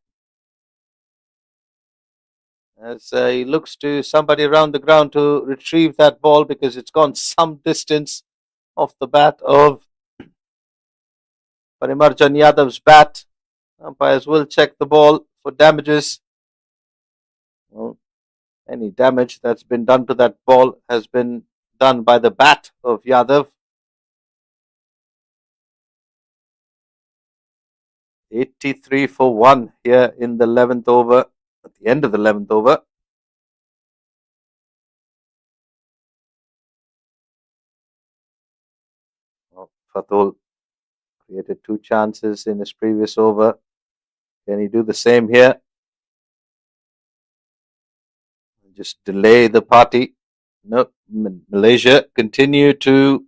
as he looks to somebody around the ground to retrieve that ball because it's gone some distance off the bat of Parimarjan Yadav's bat. Umpires will check the ball for damages. Well, any damage that's been done to that ball has been done by the bat of Yadav. 83 for 1 here in the 11th over, at the end of the 11th over. Fatul created 2 chances in his previous over. Can he do the same here? Just delay the party. No, Malaysia continue to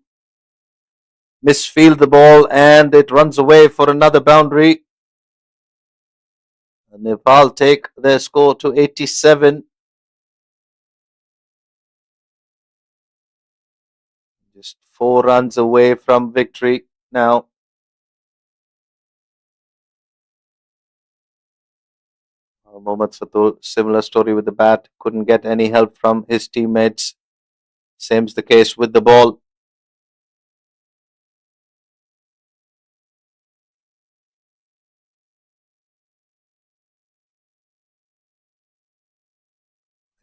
misfield the ball, and it runs away for another boundary. Nepal take their score to 87. Just 4 runs away from victory now. Mohammad Fatul, similar story with the bat. Couldn't get any help from his teammates. Same's the case with the ball.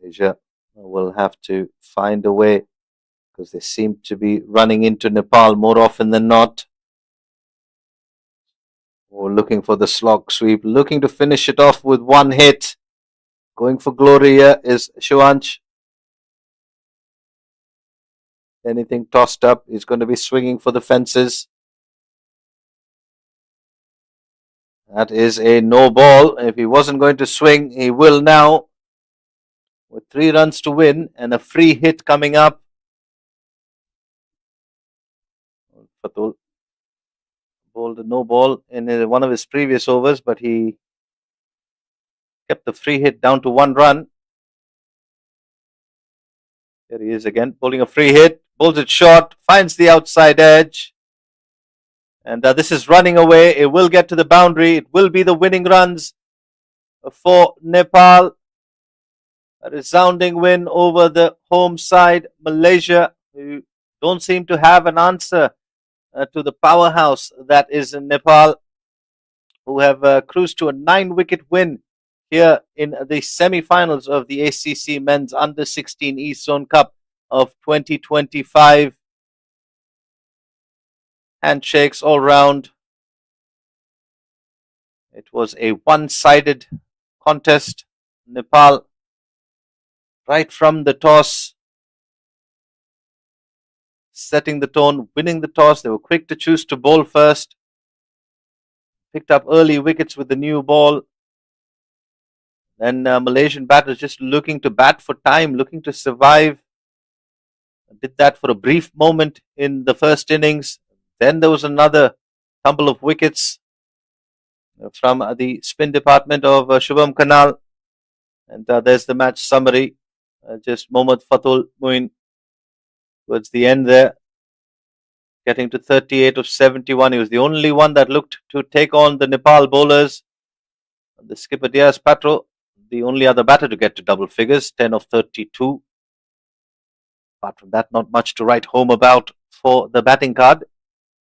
Asia will have to find a way because they seem to be running into Nepal more often than not. Or looking for the slog sweep, looking to finish it off with 1 hit. Going for glory here is Shivansh. Anything tossed up is going to be swinging for the fences. That is a no ball. If he wasn't going to swing, he will now. With 3 runs to win and a free hit coming up. Fatul bowled a no ball in one of his previous overs, but he kept the free hit down to 1 run. Here he is again, bowling a free hit, bowls it short, finds the outside edge. And this is running away. It will get to the boundary. It will be the winning runs for Nepal. A resounding win over the home side, Malaysia, who don't seem to have an answer to the powerhouse that is in Nepal, who have cruised to a 9-wicket win here in the semi-finals of the ACC Men's Under 16 East Zone Cup of 2025. Handshakes all round. It was a one-sided contest. Nepal, right from the toss, setting the tone, winning the toss. They were quick to choose to bowl first. Picked up early wickets with the new ball. Then Malaysian batters just looking to bat for time, looking to survive. Did that for a brief moment in the first innings. Then there was another tumble of wickets from the spin department of Shubham Kanal. And there's the match summary. Just Mohammad Fatul Muin towards the end there, getting to 38 of 71. He was the only one that looked to take on the Nepal bowlers. The skipper Diaz Patro, the only other batter to get to double figures, 10 of 32. Apart from that, not much to write home about for the batting card.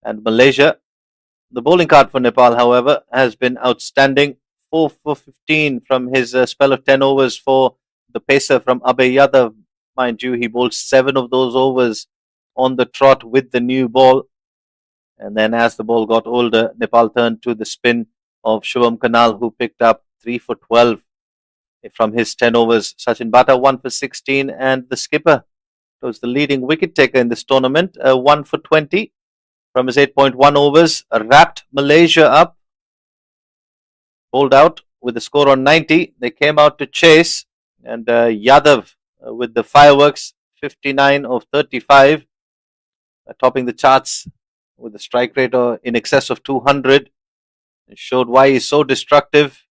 And Malaysia, the bowling card for Nepal, however, has been outstanding. 4 for 15 from his spell of 10 overs for the pacer from Abhay Yadav. Mind you, he bowled 7 of those overs on the trot with the new ball. And then as the ball got older, Nepal turned to the spin of Shubham Kanal, who picked up 3 for 12 from his 10 overs. Sachin Bata 1 for 16, and the skipper was the leading wicket taker in this tournament, 1 for 20 from his 8.1 overs. Wrapped Malaysia up, bowled out with the score on 90. They came out to chase, and Yadav with the fireworks, 59 of 35, topping the charts with a strike rate in excess of 200. It showed why he's so destructive.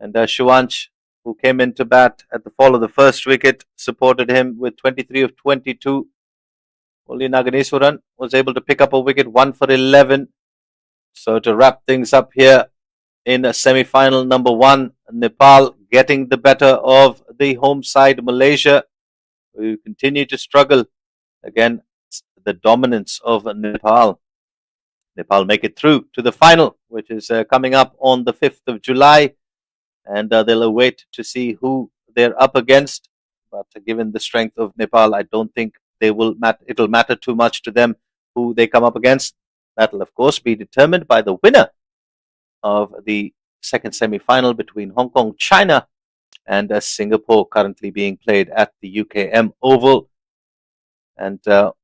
And Shivansh, who came in to bat at the fall of the first wicket, supported him with 23 of 22. Only Naganeswaran was able to pick up a wicket, 1 for 11. So to wrap things up here in a semi-final number 1, Nepal getting the better of the home side Malaysia, who continue to struggle against the dominance of Nepal. Nepal make it through to the final, which is coming up on the 5th of July. And they'll await to see who they're up against. But given the strength of Nepal, I don't think it'll matter too much to them who they come up against. That'll, of course, be determined by the winner of the second semi-final between Hong Kong, China, and Singapore, currently being played at the UKM Oval. And,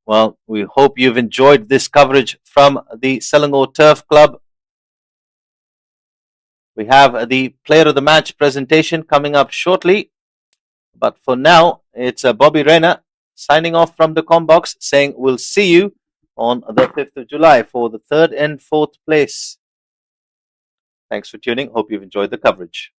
well, we hope you've enjoyed this coverage from the Selangor Turf Club. We have the player of the match presentation coming up shortly. But for now, it's Bobby Rayner signing off from the Combox, saying we'll see you on the 5th of July for the 3rd and 4th place. Thanks for tuning. Hope you've enjoyed the coverage.